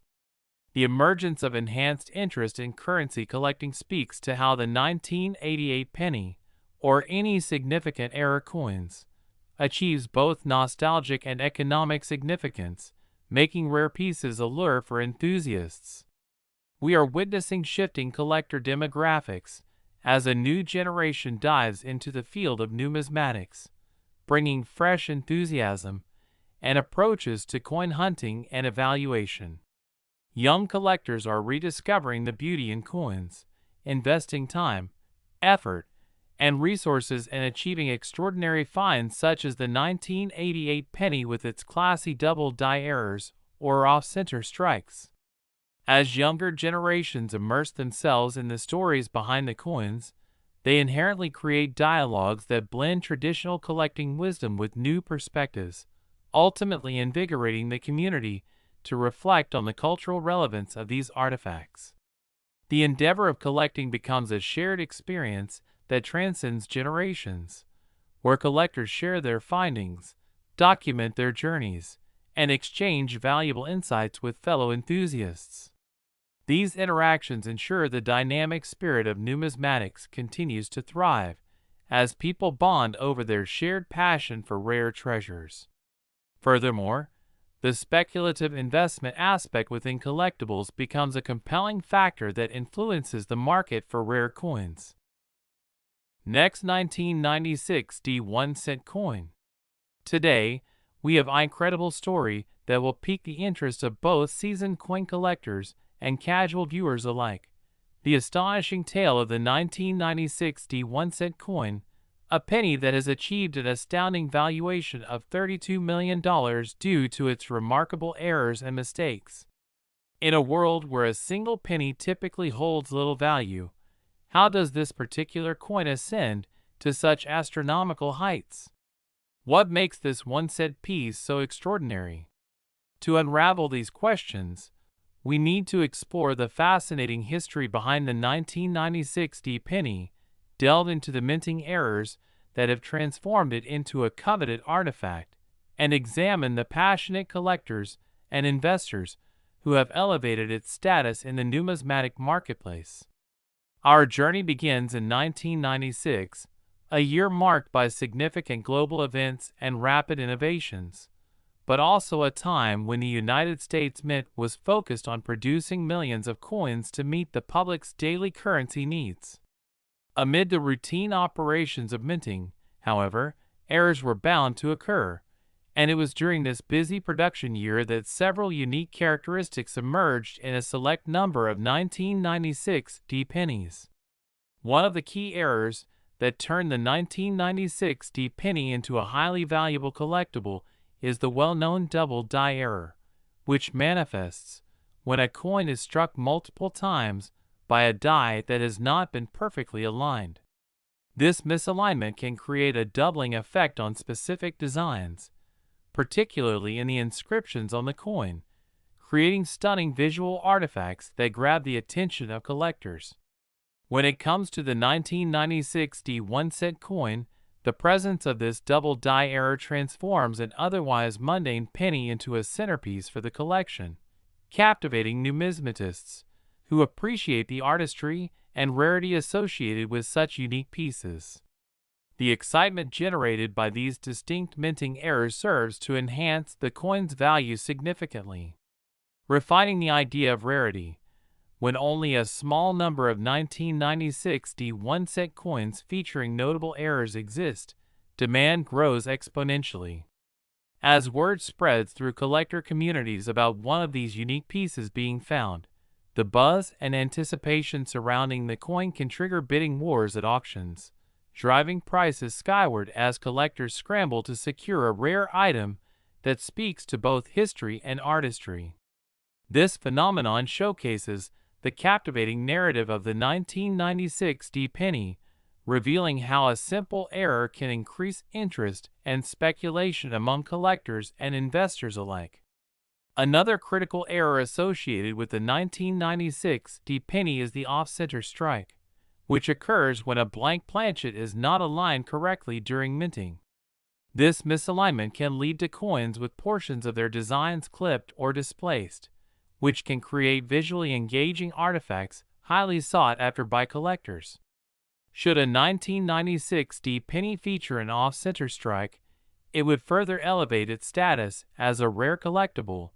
The emergence of enhanced interest in currency collecting speaks to how the 1988 penny, or any significant era coins, achieves both nostalgic and economic significance, making rare pieces a lure for enthusiasts. We are witnessing shifting collector demographics as a new generation dives into the field of numismatics, bringing fresh enthusiasm and approaches to coin hunting and evaluation. Young collectors are rediscovering the beauty in coins, investing time, effort, and resources in achieving extraordinary finds such as the 1988 penny with its classy double die errors or off-center strikes. As younger generations immerse themselves in the stories behind the coins, they inherently create dialogues that blend traditional collecting wisdom with new perspectives, ultimately invigorating the community to reflect on the cultural relevance of these artifacts. The endeavor of collecting becomes a shared experience that transcends generations, where collectors share their findings, document their journeys, and exchange valuable insights with fellow enthusiasts. These interactions ensure the dynamic spirit of numismatics continues to thrive as people bond over their shared passion for rare treasures. Furthermore, the speculative investment aspect within collectibles becomes a compelling factor that influences the market for rare coins. Next, 1996 D1-cent coin. Today, we have an incredible story that will pique the interest of both seasoned coin collectors and casual viewers alike. The astonishing tale of the 1996 D1-cent coin, a penny that has achieved an astounding valuation of $32 million due to its remarkable errors and mistakes. In a world where a single penny typically holds little value, how does this particular coin ascend to such astronomical heights? What makes this 1-cent piece so extraordinary? To unravel these questions, we need to explore the fascinating history behind the 1996 D penny, delve into the minting errors that have transformed it into a coveted artifact, and examine the passionate collectors and investors who have elevated its status in the numismatic marketplace. Our journey begins in 1996, a year marked by significant global events and rapid innovations, but also a time when the United States Mint was focused on producing millions of coins to meet the public's daily currency needs. Amid the routine operations of minting, however, errors were bound to occur, and it was during this busy production year that several unique characteristics emerged in a select number of 1996 D pennies. One of the key errors that turned the 1996 D penny into a highly valuable collectible is the well-known double die error, which manifests when a coin is struck multiple times by a die that has not been perfectly aligned. This misalignment can create a doubling effect on specific designs, particularly in the inscriptions on the coin, creating stunning visual artifacts that grab the attention of collectors. When it comes to the 1996 D1-cent coin, the presence of this double die error transforms an otherwise mundane penny into a centerpiece for the collection, captivating numismatists who appreciate the artistry and rarity associated with such unique pieces. The excitement generated by these distinct minting errors serves to enhance the coin's value significantly. Refining the idea of rarity, when only a small number of 1996 D1-cent coins featuring notable errors exist, demand grows exponentially. As word spreads through collector communities about one of these unique pieces being found, the buzz and anticipation surrounding the coin can trigger bidding wars at auctions, driving prices skyward as collectors scramble to secure a rare item that speaks to both history and artistry. This phenomenon showcases the captivating narrative of the 1996 D penny, revealing how a simple error can increase interest and speculation among collectors and investors alike. Another critical error associated with the 1996 D penny is the off-center strike, which occurs when a blank planchet is not aligned correctly during minting. This misalignment can lead to coins with portions of their designs clipped or displaced, which can create visually engaging artifacts highly sought after by collectors. Should a 1996 D penny feature an off-center strike, it would further elevate its status as a rare collectible,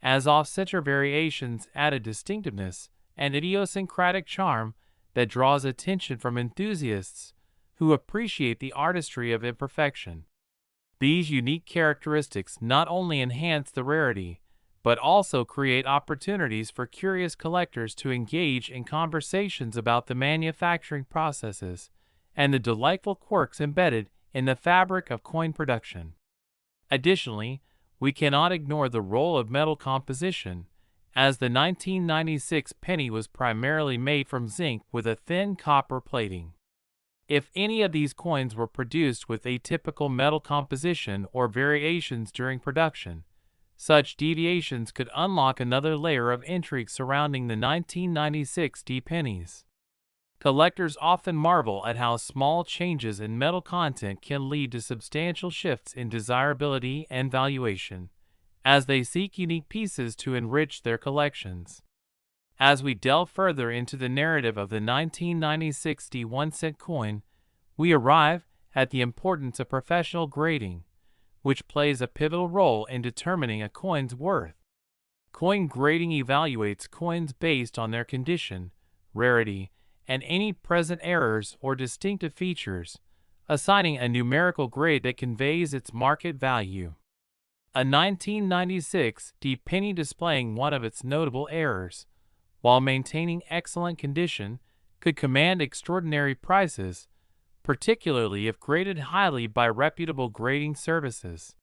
as off-center variations add a distinctiveness and idiosyncratic charm that draws attention from enthusiasts who appreciate the artistry of imperfection. These unique characteristics not only enhance the rarity, but also create opportunities for curious collectors to engage in conversations about the manufacturing processes and the delightful quirks embedded in the fabric of coin production. Additionally, we cannot ignore the role of metal composition, as the 1996 penny was primarily made from zinc with a thin copper plating. If any of these coins were produced with atypical metal composition or variations during production, such deviations could unlock another layer of intrigue surrounding the 1996 D pennies. Collectors often marvel at how small changes in metal content can lead to substantial shifts in desirability and valuation, as they seek unique pieces to enrich their collections. As we delve further into the narrative of the 1996 D1-cent coin, we arrive at the importance of professional grading, which plays a pivotal role in determining a coin's worth. Coin grading evaluates coins based on their condition, rarity, and any present errors or distinctive features, assigning a numerical grade that conveys its market value. A 1996 penny displaying one of its notable errors, while maintaining excellent condition, could command extraordinary prices, particularly if graded highly by reputable grading services.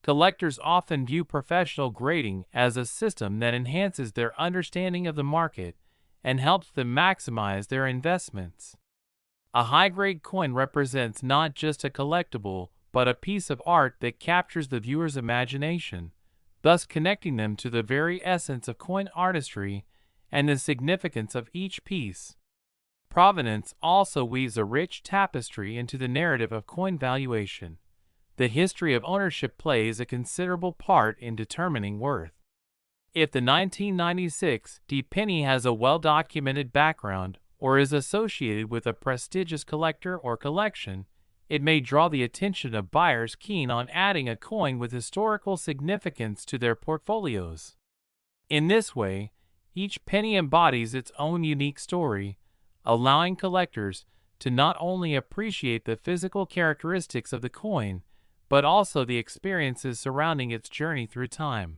Collectors often view professional grading as a system that enhances their understanding of the market and helps them maximize their investments. A high-grade coin represents not just a collectible, but a piece of art that captures the viewer's imagination, thus connecting them to the very essence of coin artistry and the significance of each piece. Provenance also weaves a rich tapestry into the narrative of coin valuation. The history of ownership plays a considerable part in determining worth. If the 1996 penny has a well-documented background or is associated with a prestigious collector or collection, it may draw the attention of buyers keen on adding a coin with historical significance to their portfolios. In this way, each penny embodies its own unique story, allowing collectors to not only appreciate the physical characteristics of the coin, but also the experiences surrounding its journey through time.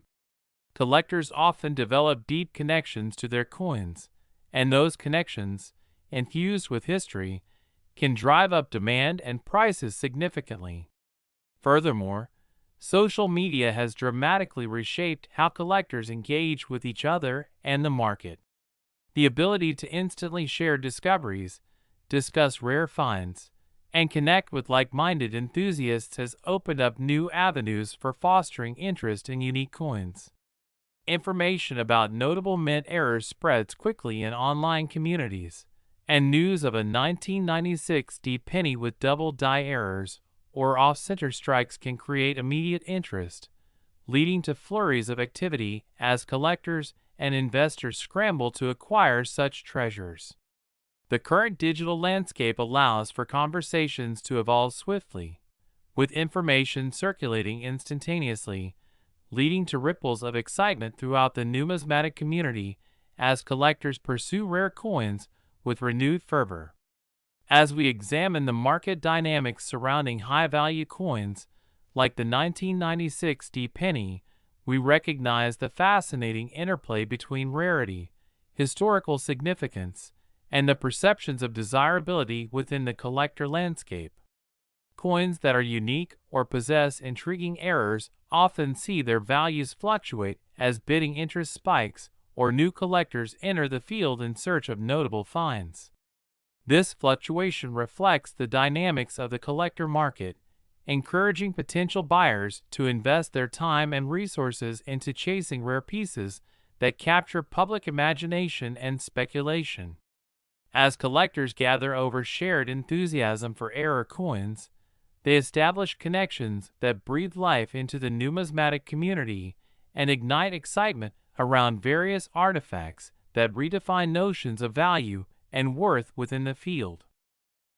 Collectors often develop deep connections to their coins, and those connections, infused with history, can drive up demand and prices significantly. Furthermore, social media has dramatically reshaped how collectors engage with each other and the market. The ability to instantly share discoveries, discuss rare finds, and connect with like-minded enthusiasts has opened up new avenues for fostering interest in unique coins. Information about notable mint errors spreads quickly in online communities, and news of a 1996 penny with double die errors or off-center strikes can create immediate interest, leading to flurries of activity as collectors and investors scramble to acquire such treasures. The current digital landscape allows for conversations to evolve swiftly, with information circulating instantaneously, leading to ripples of excitement throughout the numismatic community as collectors pursue rare coins with renewed fervor. As we examine the market dynamics surrounding high-value coins, like the 1996 penny, we recognize the fascinating interplay between rarity, historical significance, and the perceptions of desirability within the collector landscape. Coins that are unique or possess intriguing errors often see their values fluctuate as bidding interest spikes or new collectors enter the field in search of notable finds. This fluctuation reflects the dynamics of the collector market, encouraging potential buyers to invest their time and resources into chasing rare pieces that capture public imagination and speculation. As collectors gather over shared enthusiasm for rare coins, they establish connections that breathe life into the numismatic community and ignite excitement around various artifacts that redefine notions of value and worth within the field.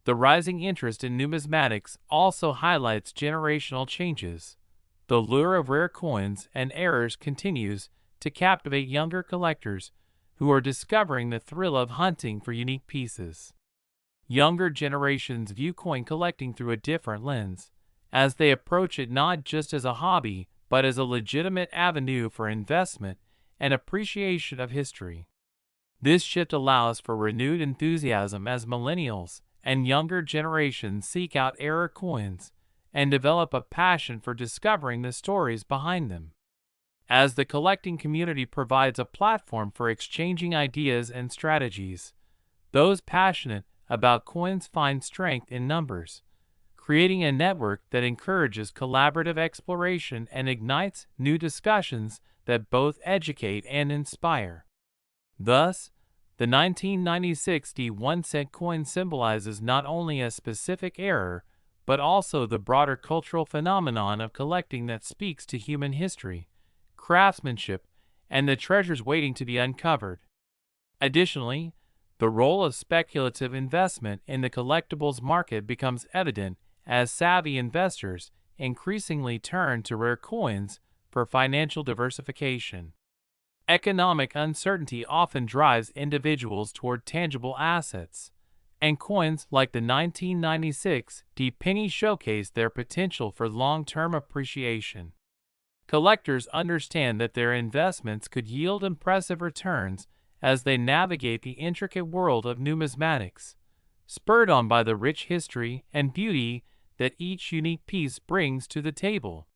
The rising interest in numismatics also highlights generational changes. The lure of rare coins and errors continues to captivate younger collectors who are discovering the thrill of hunting for unique pieces. Younger generations view coin collecting through a different lens, as they approach it not just as a hobby, but as a legitimate avenue for investment and appreciation of history. This shift allows for renewed enthusiasm as millennials and younger generations seek out rare coins and develop a passion for discovering the stories behind them. As the collecting community provides a platform for exchanging ideas and strategies, those passionate about coins find strength in numbers, creating a network that encourages collaborative exploration and ignites new discussions that both educate and inspire. Thus, the 1996 1-cent coin symbolizes not only a specific error, but also the broader cultural phenomenon of collecting that speaks to human history, craftsmanship, and the treasures waiting to be uncovered. Additionally, the role of speculative investment in the collectibles market becomes evident as savvy investors increasingly turn to rare coins for financial diversification. Economic uncertainty often drives individuals toward tangible assets, and coins like the 1996 penny showcase their potential for long-term appreciation. Collectors understand that their investments could yield impressive returns as they navigate the intricate world of numismatics, spurred on by the rich history and beauty that each unique piece brings to the table.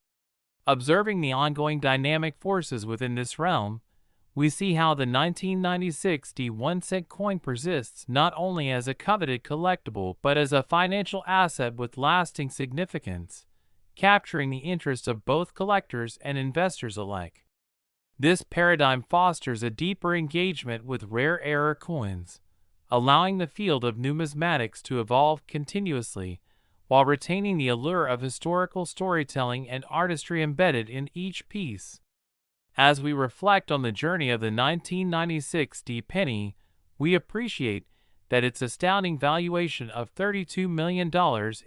Observing the ongoing dynamic forces within this realm, we see how the 1996 1-cent coin persists not only as a coveted collectible but as a financial asset with lasting significance, capturing the interest of both collectors and investors alike. This paradigm fosters a deeper engagement with rare error coins, allowing the field of numismatics to evolve continuously while retaining the allure of historical storytelling and artistry embedded in each piece. As we reflect on the journey of the 1996 penny, we appreciate that its astounding valuation of $32 million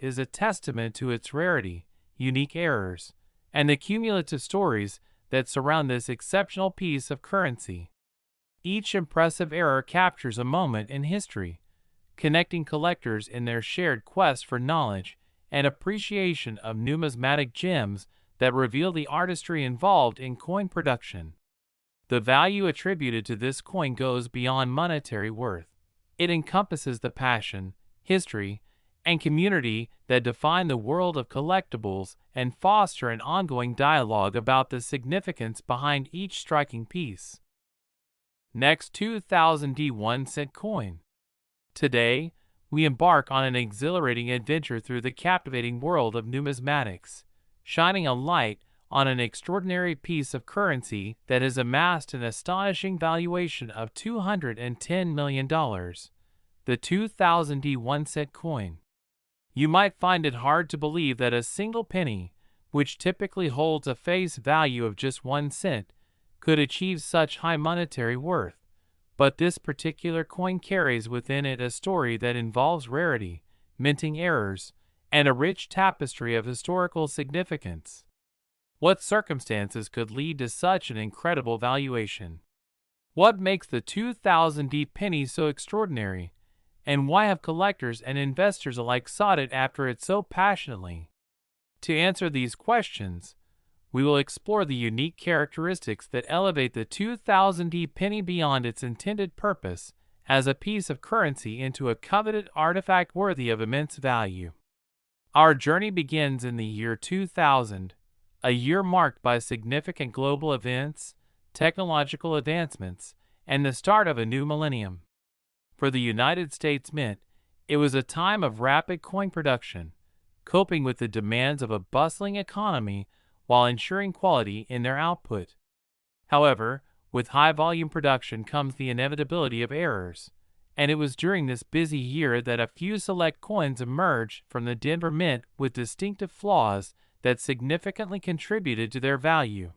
is a testament to its rarity, unique errors, and the cumulative stories that surround this exceptional piece of currency. Each impressive error captures a moment in history, connecting collectors in their shared quest for knowledge and appreciation of numismatic gems that reveal the artistry involved in coin production. The value attributed to this coin goes beyond monetary worth. It encompasses the passion, history, and community that define the world of collectibles and foster an ongoing dialogue about the significance behind each striking piece. Next, 2000 1-cent coin. Today, we embark on an exhilarating adventure through the captivating world of numismatics, shining a light on an extraordinary piece of currency that has amassed an astonishing valuation of $210 million, the 2000 1-cent coin. You might find it hard to believe that a single penny, which typically holds a face value of just 1 cent, could achieve such high monetary worth, but this particular coin carries within it a story that involves rarity, minting errors, and a rich tapestry of historical significance. What circumstances could lead to such an incredible valuation? What makes the 2000 penny so extraordinary, and why have collectors and investors alike sought it after it so passionately? To answer these questions, we will explore the unique characteristics that elevate the 2000 penny beyond its intended purpose as a piece of currency into a coveted artifact worthy of immense value. Our journey begins in the year 2000, a year marked by significant global events, technological advancements, and the start of a new millennium. For the United States Mint, it was a time of rapid coin production, coping with the demands of a bustling economy while ensuring quality in their output. However, with high-volume production comes the inevitability of errors, and it was during this busy year that a few select coins emerged from the Denver Mint with distinctive flaws that significantly contributed to their value.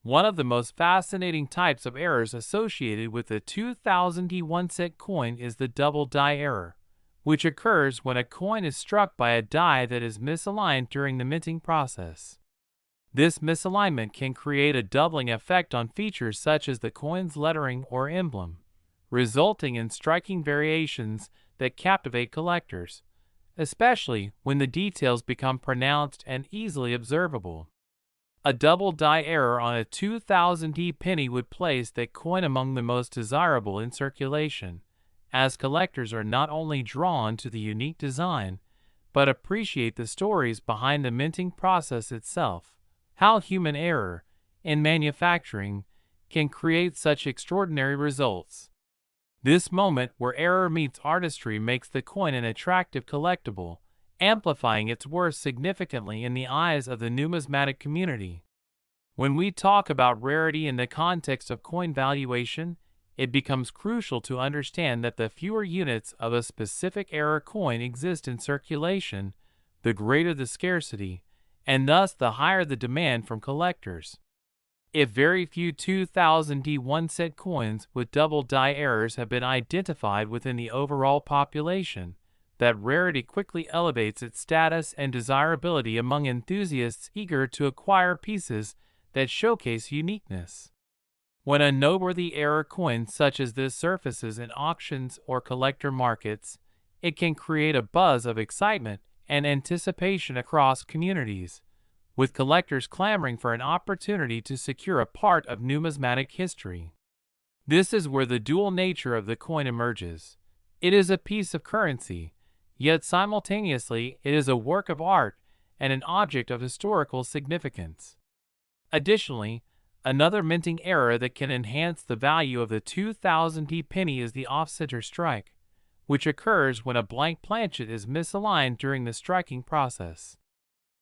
One of the most fascinating types of errors associated with the 2000 1-cent coin is the double die error, which occurs when a coin is struck by a die that is misaligned during the minting process. This misalignment can create a doubling effect on features such as the coin's lettering or emblem, resulting in striking variations that captivate collectors, especially when the details become pronounced and easily observable. A double die error on a 2000 penny would place that coin among the most desirable in circulation, as collectors are not only drawn to the unique design, but appreciate the stories behind the minting process itself. How human error, in manufacturing, can create such extraordinary results. This moment where error meets artistry makes the coin an attractive collectible, amplifying its worth significantly in the eyes of the numismatic community. When we talk about rarity in the context of coin valuation, it becomes crucial to understand that the fewer units of a specific error coin exist in circulation, the greater the scarcity, and thus the higher the demand from collectors. If very few 2000 1-cent coins with double die errors have been identified within the overall population, that rarity quickly elevates its status and desirability among enthusiasts eager to acquire pieces that showcase uniqueness. When a noteworthy era coin such as this surfaces in auctions or collector markets, it can create a buzz of excitement and anticipation across communities, with collectors clamoring for an opportunity to secure a part of numismatic history. This is where the dual nature of the coin emerges. It is a piece of currency, yet simultaneously it is a work of art and an object of historical significance. Additionally, another minting error that can enhance the value of the 2000 penny is the off-center strike, which occurs when a blank planchet is misaligned during the striking process.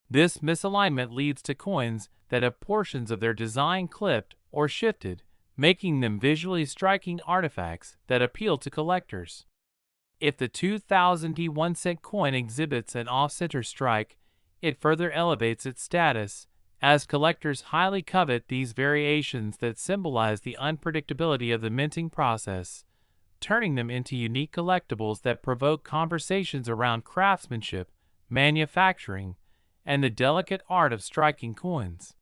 This misalignment leads to coins that have portions of their design clipped or shifted, making them visually striking artifacts that appeal to collectors. If the 2000 1-cent coin exhibits an off-center strike, it further elevates its status, as collectors highly covet these variations that symbolize the unpredictability of the minting process, turning them into unique collectibles that provoke conversations around craftsmanship, manufacturing, and the delicate art of striking coins.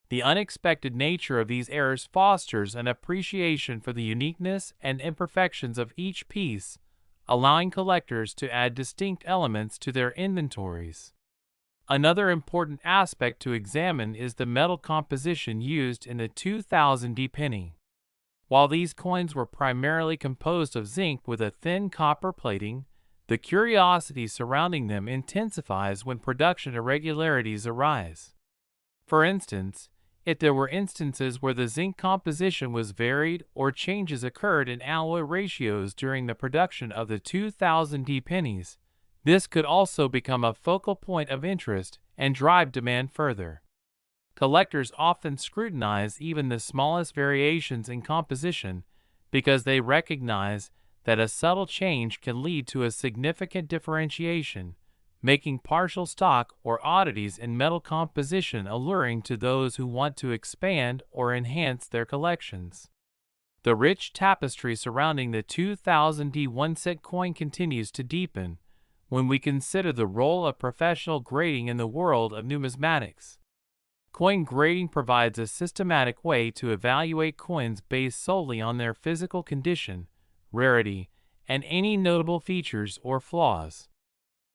The unexpected nature of these errors fosters an appreciation for the uniqueness and imperfections of each piece, allowing collectors to add distinct elements to their inventories. Another important aspect to examine is the metal composition used in the 2000 penny. While these coins were primarily composed of zinc with a thin copper plating, the curiosity surrounding them intensifies when production irregularities arise. For instance, if there were instances where the zinc composition was varied or changes occurred in alloy ratios during the production of the 2000 pennies, this could also become a focal point of interest and drive demand further. Collectors often scrutinize even the smallest variations in composition because they recognize that a subtle change can lead to a significant differentiation, making partial stock or oddities in metal composition alluring to those who want to expand or enhance their collections. The rich tapestry surrounding the 2000 1-cent coin continues to deepen when we consider the role of professional grading in the world of numismatics. Coin grading provides a systematic way to evaluate coins based solely on their physical condition, rarity, and any notable features or flaws.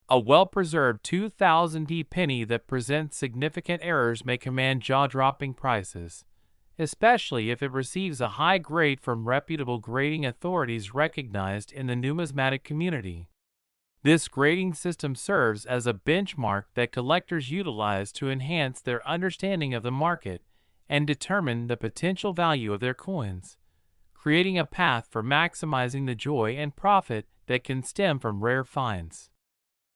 A well-preserved 2000 penny that presents significant errors may command jaw-dropping prices, especially if it receives a high grade from reputable grading authorities recognized in the numismatic community. This grading system serves as a benchmark that collectors utilize to enhance their understanding of the market and determine the potential value of their coins, creating a path for maximizing the joy and profit that can stem from rare finds.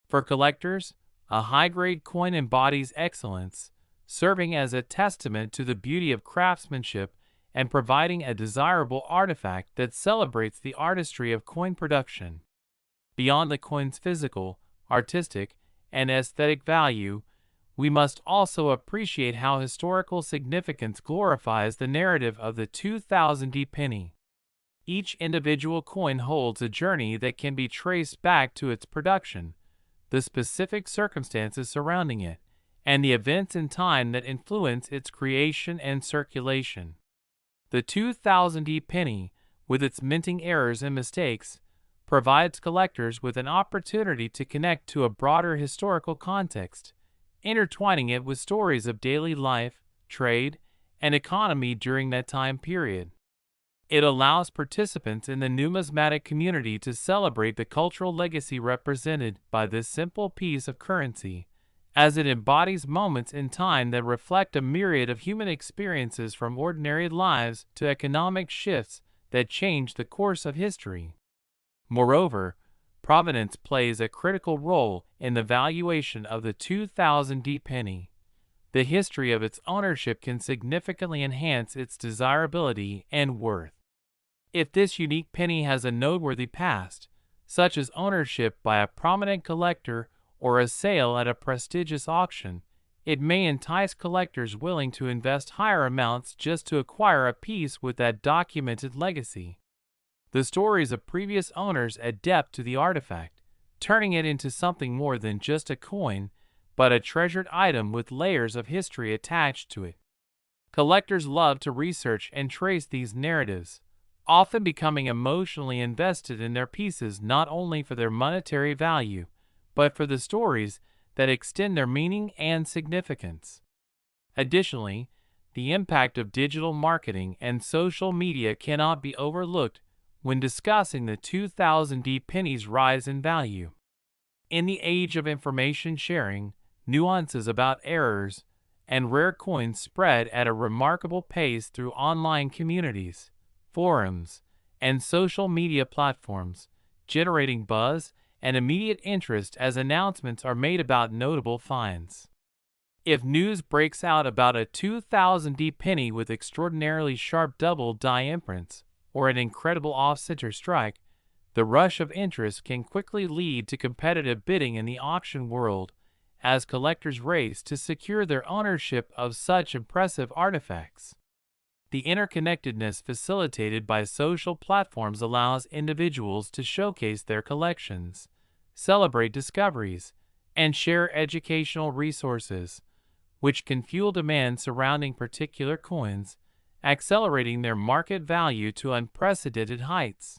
For collectors, a high-grade coin embodies excellence, serving as a testament to the beauty of craftsmanship and providing a desirable artifact that celebrates the artistry of coin production. Beyond the coin's physical, artistic, and aesthetic value, we must also appreciate how historical significance glorifies the narrative of the 2000 penny. Each individual coin holds a journey that can be traced back to its production, the specific circumstances surrounding it, and the events in time that influence its creation and circulation. The 2000 penny, with its minting errors and mistakes, provides collectors with an opportunity to connect to a broader historical context, intertwining it with stories of daily life, trade, and economy during that time period. It allows participants in the numismatic community to celebrate the cultural legacy represented by this simple piece of currency, as it embodies moments in time that reflect a myriad of human experiences from ordinary lives to economic shifts that change the course of history. Moreover, provenance plays a critical role in the valuation of the 2000 penny. The history of its ownership can significantly enhance its desirability and worth. If this unique penny has a noteworthy past, such as ownership by a prominent collector or a sale at a prestigious auction, it may entice collectors willing to invest higher amounts just to acquire a piece with that documented legacy. The stories of previous owners add depth to the artifact, turning it into something more than just a coin, but a treasured item with layers of history attached to it. Collectors love to research and trace these narratives, often becoming emotionally invested in their pieces not only for their monetary value, but for the stories that extend their meaning and significance. Additionally, the impact of digital marketing and social media cannot be overlooked when discussing the 2000 pennies' rise in value. In the age of information sharing, nuances about errors and rare coins spread at a remarkable pace through online communities, forums, and social media platforms, generating buzz and immediate interest as announcements are made about notable finds. If news breaks out about a 2000 penny with extraordinarily sharp double die imprints or an incredible off-center strike, the rush of interest can quickly lead to competitive bidding in the auction world as collectors race to secure their ownership of such impressive artifacts. The interconnectedness facilitated by social platforms allows individuals to showcase their collections, celebrate discoveries, and share educational resources, which can fuel demand surrounding particular coins, accelerating their market value to unprecedented heights.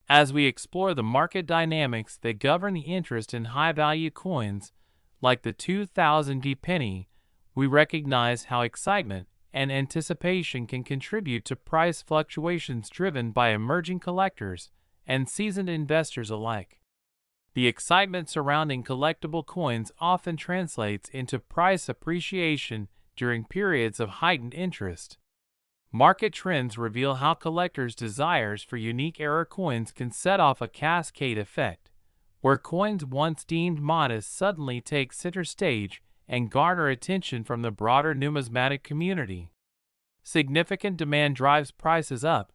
As we explore the market dynamics that govern the interest in high-value coins, like the 2000 penny, we recognize how excitement and anticipation can contribute to price fluctuations driven by emerging collectors and seasoned investors alike. The excitement surrounding collectible coins often translates into price appreciation during periods of heightened interest. Market trends reveal how collectors' desires for unique era coins can set off a cascade effect, where coins once deemed modest suddenly take center stage and garner attention from the broader numismatic community. Significant demand drives prices up,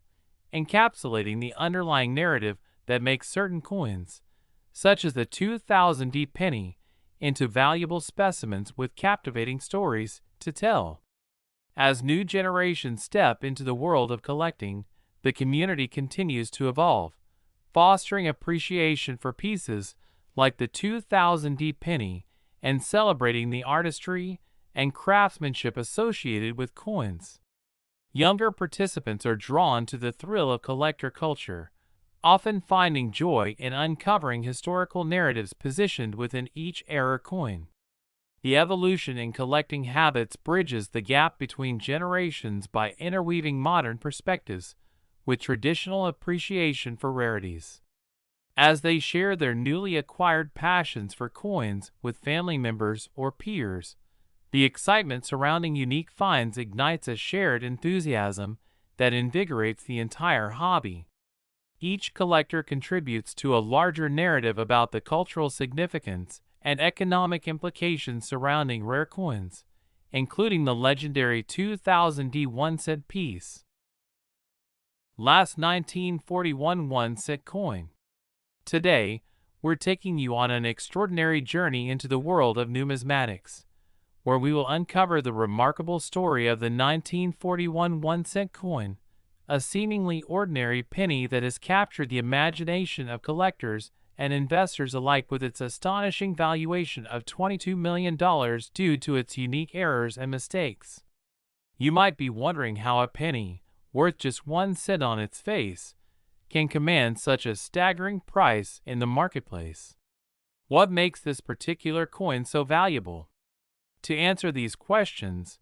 encapsulating the underlying narrative that makes certain coins, such as the 2000 penny, into valuable specimens with captivating stories to tell. As new generations step into the world of collecting, the community continues to evolve, fostering appreciation for pieces like the 2000 penny and celebrating the artistry and craftsmanship associated with coins. Younger participants are drawn to the thrill of collector culture, often finding joy in uncovering historical narratives positioned within each era coin. The evolution in collecting habits bridges the gap between generations by interweaving modern perspectives with traditional appreciation for rarities. As they share their newly acquired passions for coins with family members or peers, the excitement surrounding unique finds ignites a shared enthusiasm that invigorates the entire hobby. Each collector contributes to a larger narrative about the cultural significance and economic implications surrounding rare coins, including the legendary 2000 1-cent piece. Last 1941 1-cent coin. Today, we're taking you on an extraordinary journey into the world of numismatics, where we will uncover the remarkable story of the 1941 1-cent coin, a seemingly ordinary penny that has captured the imagination of collectors and investors alike with its astonishing valuation of $22 million due to its unique errors and mistakes. You might be wondering how a penny, worth just 1 cent on its face, can command such a staggering price in the marketplace. What makes this particular coin so valuable? To answer these questions,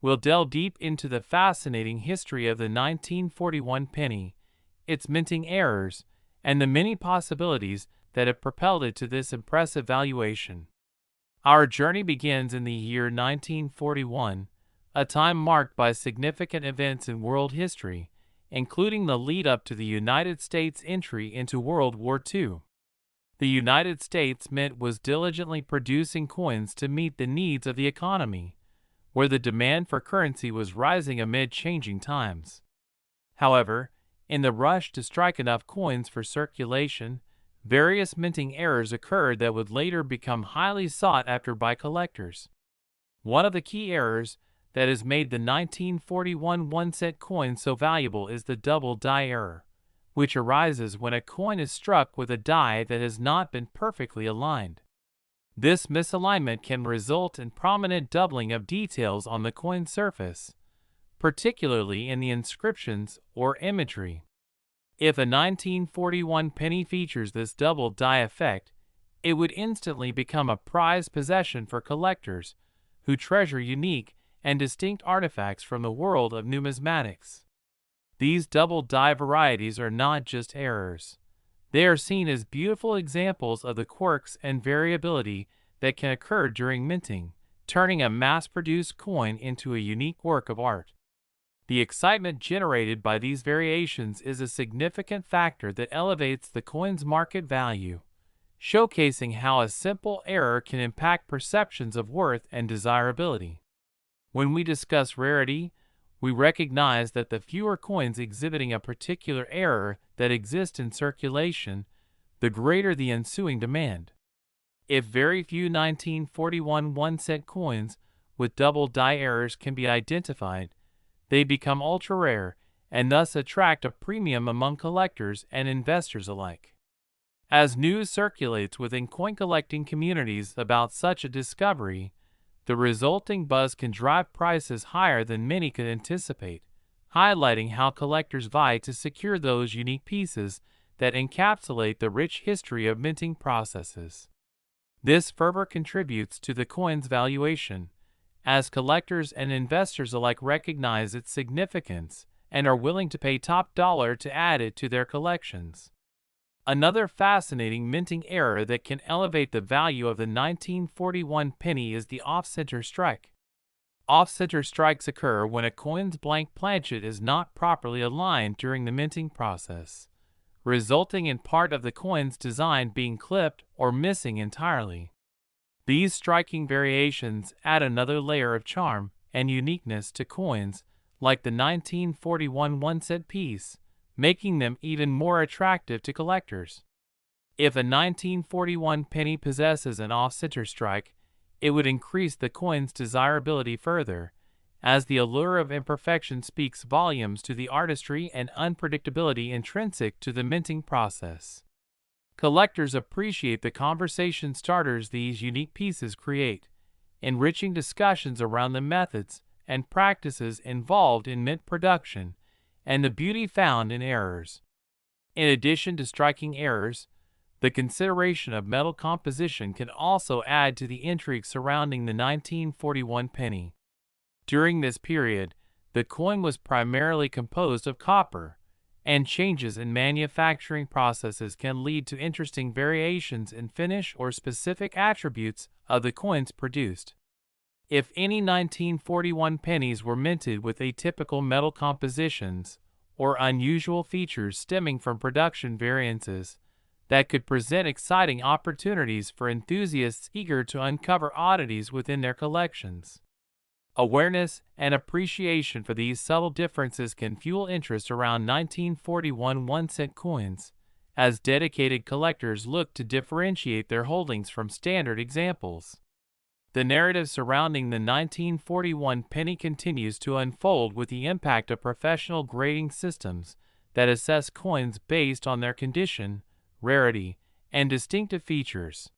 we'll delve deep into the fascinating history of the 1941 penny, its minting errors, and the many possibilities that have propelled it to this impressive valuation. Our journey begins in the year 1941, a time marked by significant events in world history, including the lead-up to the United States' entry into World War II. The United States Mint was diligently producing coins to meet the needs of the economy, where the demand for currency was rising amid changing times. However, in the rush to strike enough coins for circulation, various minting errors occurred that would later become highly sought after by collectors. One of the key errors that has made the 1941 1-cent coin so valuable is the double die error, which arises when a coin is struck with a die that has not been perfectly aligned. This misalignment can result in prominent doubling of details on the coin surface, particularly in the inscriptions or imagery. If a 1941 penny features this double die effect, it would instantly become a prized possession for collectors who treasure unique and distinct artifacts from the world of numismatics. These double die varieties are not just errors. They are seen as beautiful examples of the quirks and variability that can occur during minting, turning a mass-produced coin into a unique work of art. The excitement generated by these variations is a significant factor that elevates the coin's market value, showcasing how a simple error can impact perceptions of worth and desirability. When we discuss rarity, we recognize that the fewer coins exhibiting a particular error that exist in circulation, the greater the ensuing demand. If very few 1941 1-cent coins with double die errors can be identified, they become ultra-rare and thus attract a premium among collectors and investors alike. As news circulates within coin-collecting communities about such a discovery, the resulting buzz can drive prices higher than many could anticipate, highlighting how collectors vie to secure those unique pieces that encapsulate the rich history of minting processes. This fervor contributes to the coin's valuation, as collectors and investors alike recognize its significance and are willing to pay top dollar to add it to their collections. Another fascinating minting error that can elevate the value of the 1941 penny is the off-center strike. Off-center strikes occur when a coin's blank planchet is not properly aligned during the minting process, resulting in part of the coin's design being clipped or missing entirely. These striking variations add another layer of charm and uniqueness to coins like the 1941 1-cent piece, making them even more attractive to collectors. If a 1941 penny possesses an off-center strike, it would increase the coin's desirability further, as the allure of imperfection speaks volumes to the artistry and unpredictability intrinsic to the minting process. Collectors appreciate the conversation starters these unique pieces create, enriching discussions around the methods and practices involved in mint production and the beauty found in errors. In addition to striking errors, the consideration of metal composition can also add to the intrigue surrounding the 1941 penny. During this period, the coin was primarily composed of copper, and changes in manufacturing processes can lead to interesting variations in finish or specific attributes of the coins produced. If any 1941 pennies were minted with atypical metal compositions or unusual features stemming from production variances, that could present exciting opportunities for enthusiasts eager to uncover oddities within their collections. Awareness and appreciation for these subtle differences can fuel interest around 1941 1-cent coins, as dedicated collectors look to differentiate their holdings from standard examples. The narrative surrounding the 1941 penny continues to unfold with the impact of professional grading systems that assess coins based on their condition, rarity, and distinctive features.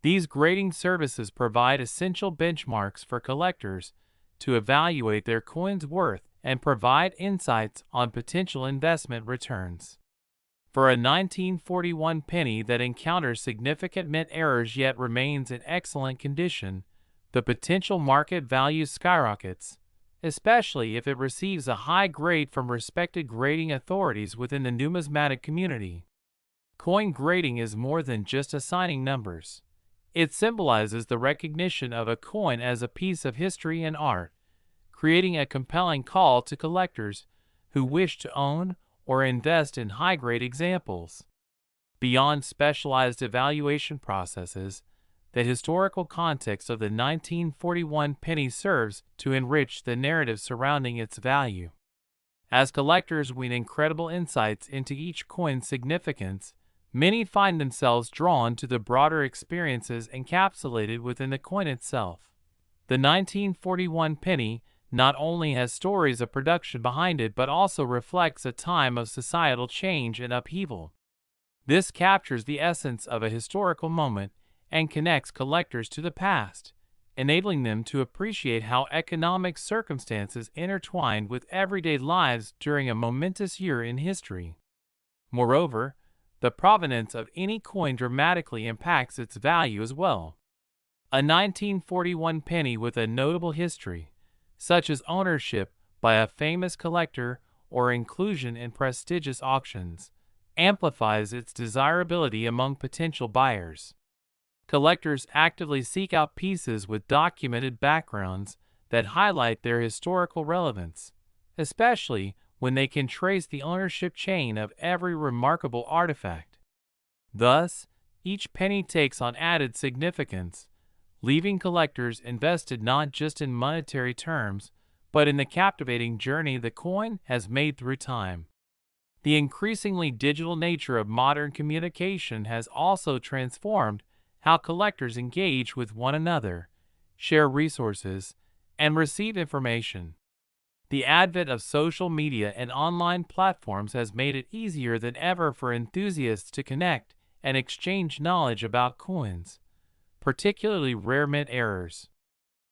These grading services provide essential benchmarks for collectors to evaluate their coin's worth and provide insights on potential investment returns. For a 1941 penny that encounters significant mint errors yet remains in excellent condition, the potential market value skyrockets, especially if it receives a high grade from respected grading authorities within the numismatic community. Coin grading is more than just assigning numbers. It symbolizes the recognition of a coin as a piece of history and art, creating a compelling call to collectors who wish to own or invest in high-grade examples. Beyond specialized evaluation processes, the historical context of the 1941 penny serves to enrich the narrative surrounding its value. As collectors glean incredible insights into each coin's significance, many find themselves drawn to the broader experiences encapsulated within the coin itself. The 1941 penny not only has stories of production behind it but also reflects a time of societal change and upheaval. This captures the essence of a historical moment and connects collectors to the past, enabling them to appreciate how economic circumstances intertwined with everyday lives during a momentous year in history. Moreover, the provenance of any coin dramatically impacts its value as well. A 1941 penny with a notable history, such as ownership by a famous collector or inclusion in prestigious auctions, amplifies its desirability among potential buyers. Collectors actively seek out pieces with documented backgrounds that highlight their historical relevance, especially when they can trace the ownership chain of every remarkable artifact. Thus, each penny takes on added significance, leaving collectors invested not just in monetary terms, but in the captivating journey the coin has made through time. The increasingly digital nature of modern communication has also transformed how collectors engage with one another, share resources, and receive information. The advent of social media and online platforms has made it easier than ever for enthusiasts to connect and exchange knowledge about coins, particularly rare mint errors.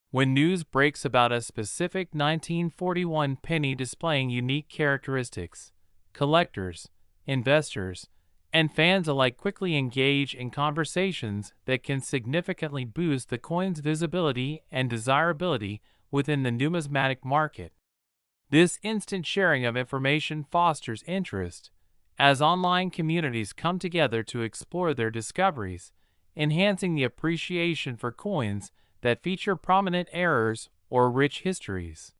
When news breaks about a specific 1941 penny displaying unique characteristics, collectors, investors, and fans alike quickly engage in conversations that can significantly boost the coin's visibility and desirability within the numismatic market. This instant sharing of information fosters interest, as online communities come together to explore their discoveries, enhancing the appreciation for coins that feature prominent errors or rich histories.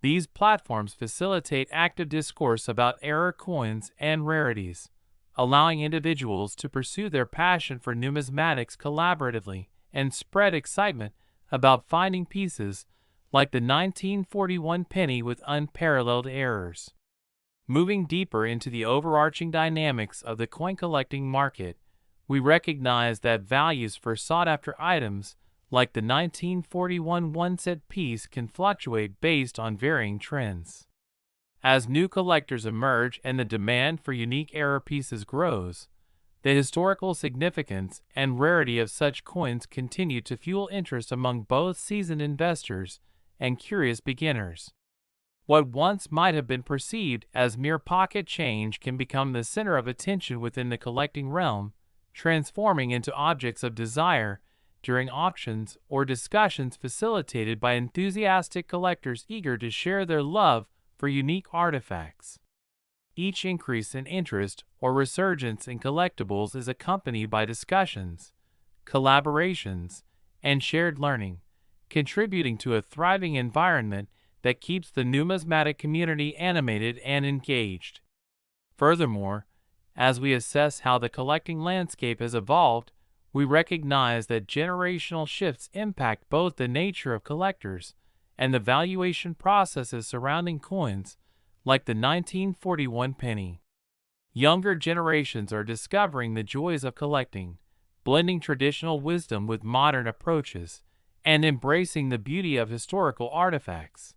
These platforms facilitate active discourse about error coins and rarities, allowing individuals to pursue their passion for numismatics collaboratively and spread excitement about finding pieces like the 1941 penny with unparalleled errors. Moving deeper into the overarching dynamics of the coin collecting market, we recognize that values for sought-after items like the 1941 one-cent piece can fluctuate based on varying trends. As new collectors emerge and the demand for unique error pieces grows, the historical significance and rarity of such coins continue to fuel interest among both seasoned investors and curious beginners. What once might have been perceived as mere pocket change can become the center of attention within the collecting realm, transforming into objects of desire during auctions or discussions facilitated by enthusiastic collectors eager to share their love for unique artifacts. Each increase in interest or resurgence in collectibles is accompanied by discussions, collaborations, and shared learning, contributing to a thriving environment that keeps the numismatic community animated and engaged. Furthermore, as we assess how the collecting landscape has evolved, we recognize that generational shifts impact both the nature of collectors and the valuation processes surrounding coins, like the 1941 penny. Younger generations are discovering the joys of collecting, blending traditional wisdom with modern approaches, and embracing the beauty of historical artifacts.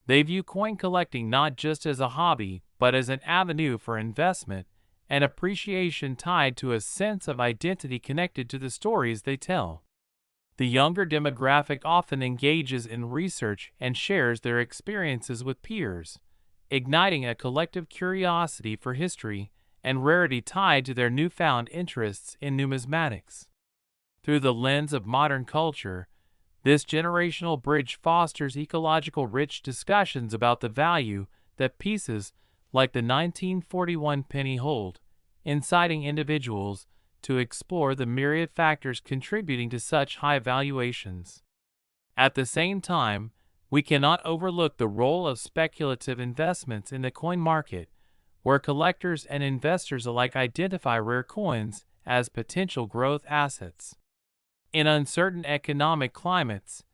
They view coin collecting not just as a hobby, but as an avenue for investment and appreciation tied to a sense of identity connected to the stories they tell. The younger demographic often engages in research and shares their experiences with peers, igniting a collective curiosity for history and rarity tied to their newfound interests in numismatics. Through the lens of modern culture, this generational bridge fosters ecological rich discussions about the value that pieces like the 1941 penny hold, inciting individuals to explore the myriad factors contributing to such high valuations. At the same time, we cannot overlook the role of speculative investments in the coin market, where collectors and investors alike identify rare coins as potential growth assets. In uncertain economic climates,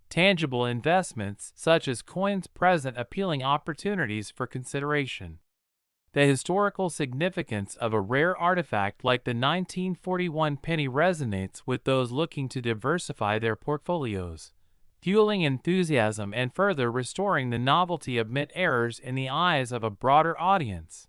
tangible investments such as coins present appealing opportunities for consideration. The historical significance of a rare artifact like the 1941 penny resonates with those looking to diversify their portfolios, fueling enthusiasm and further restoring the novelty of mint errors in the eyes of a broader audience.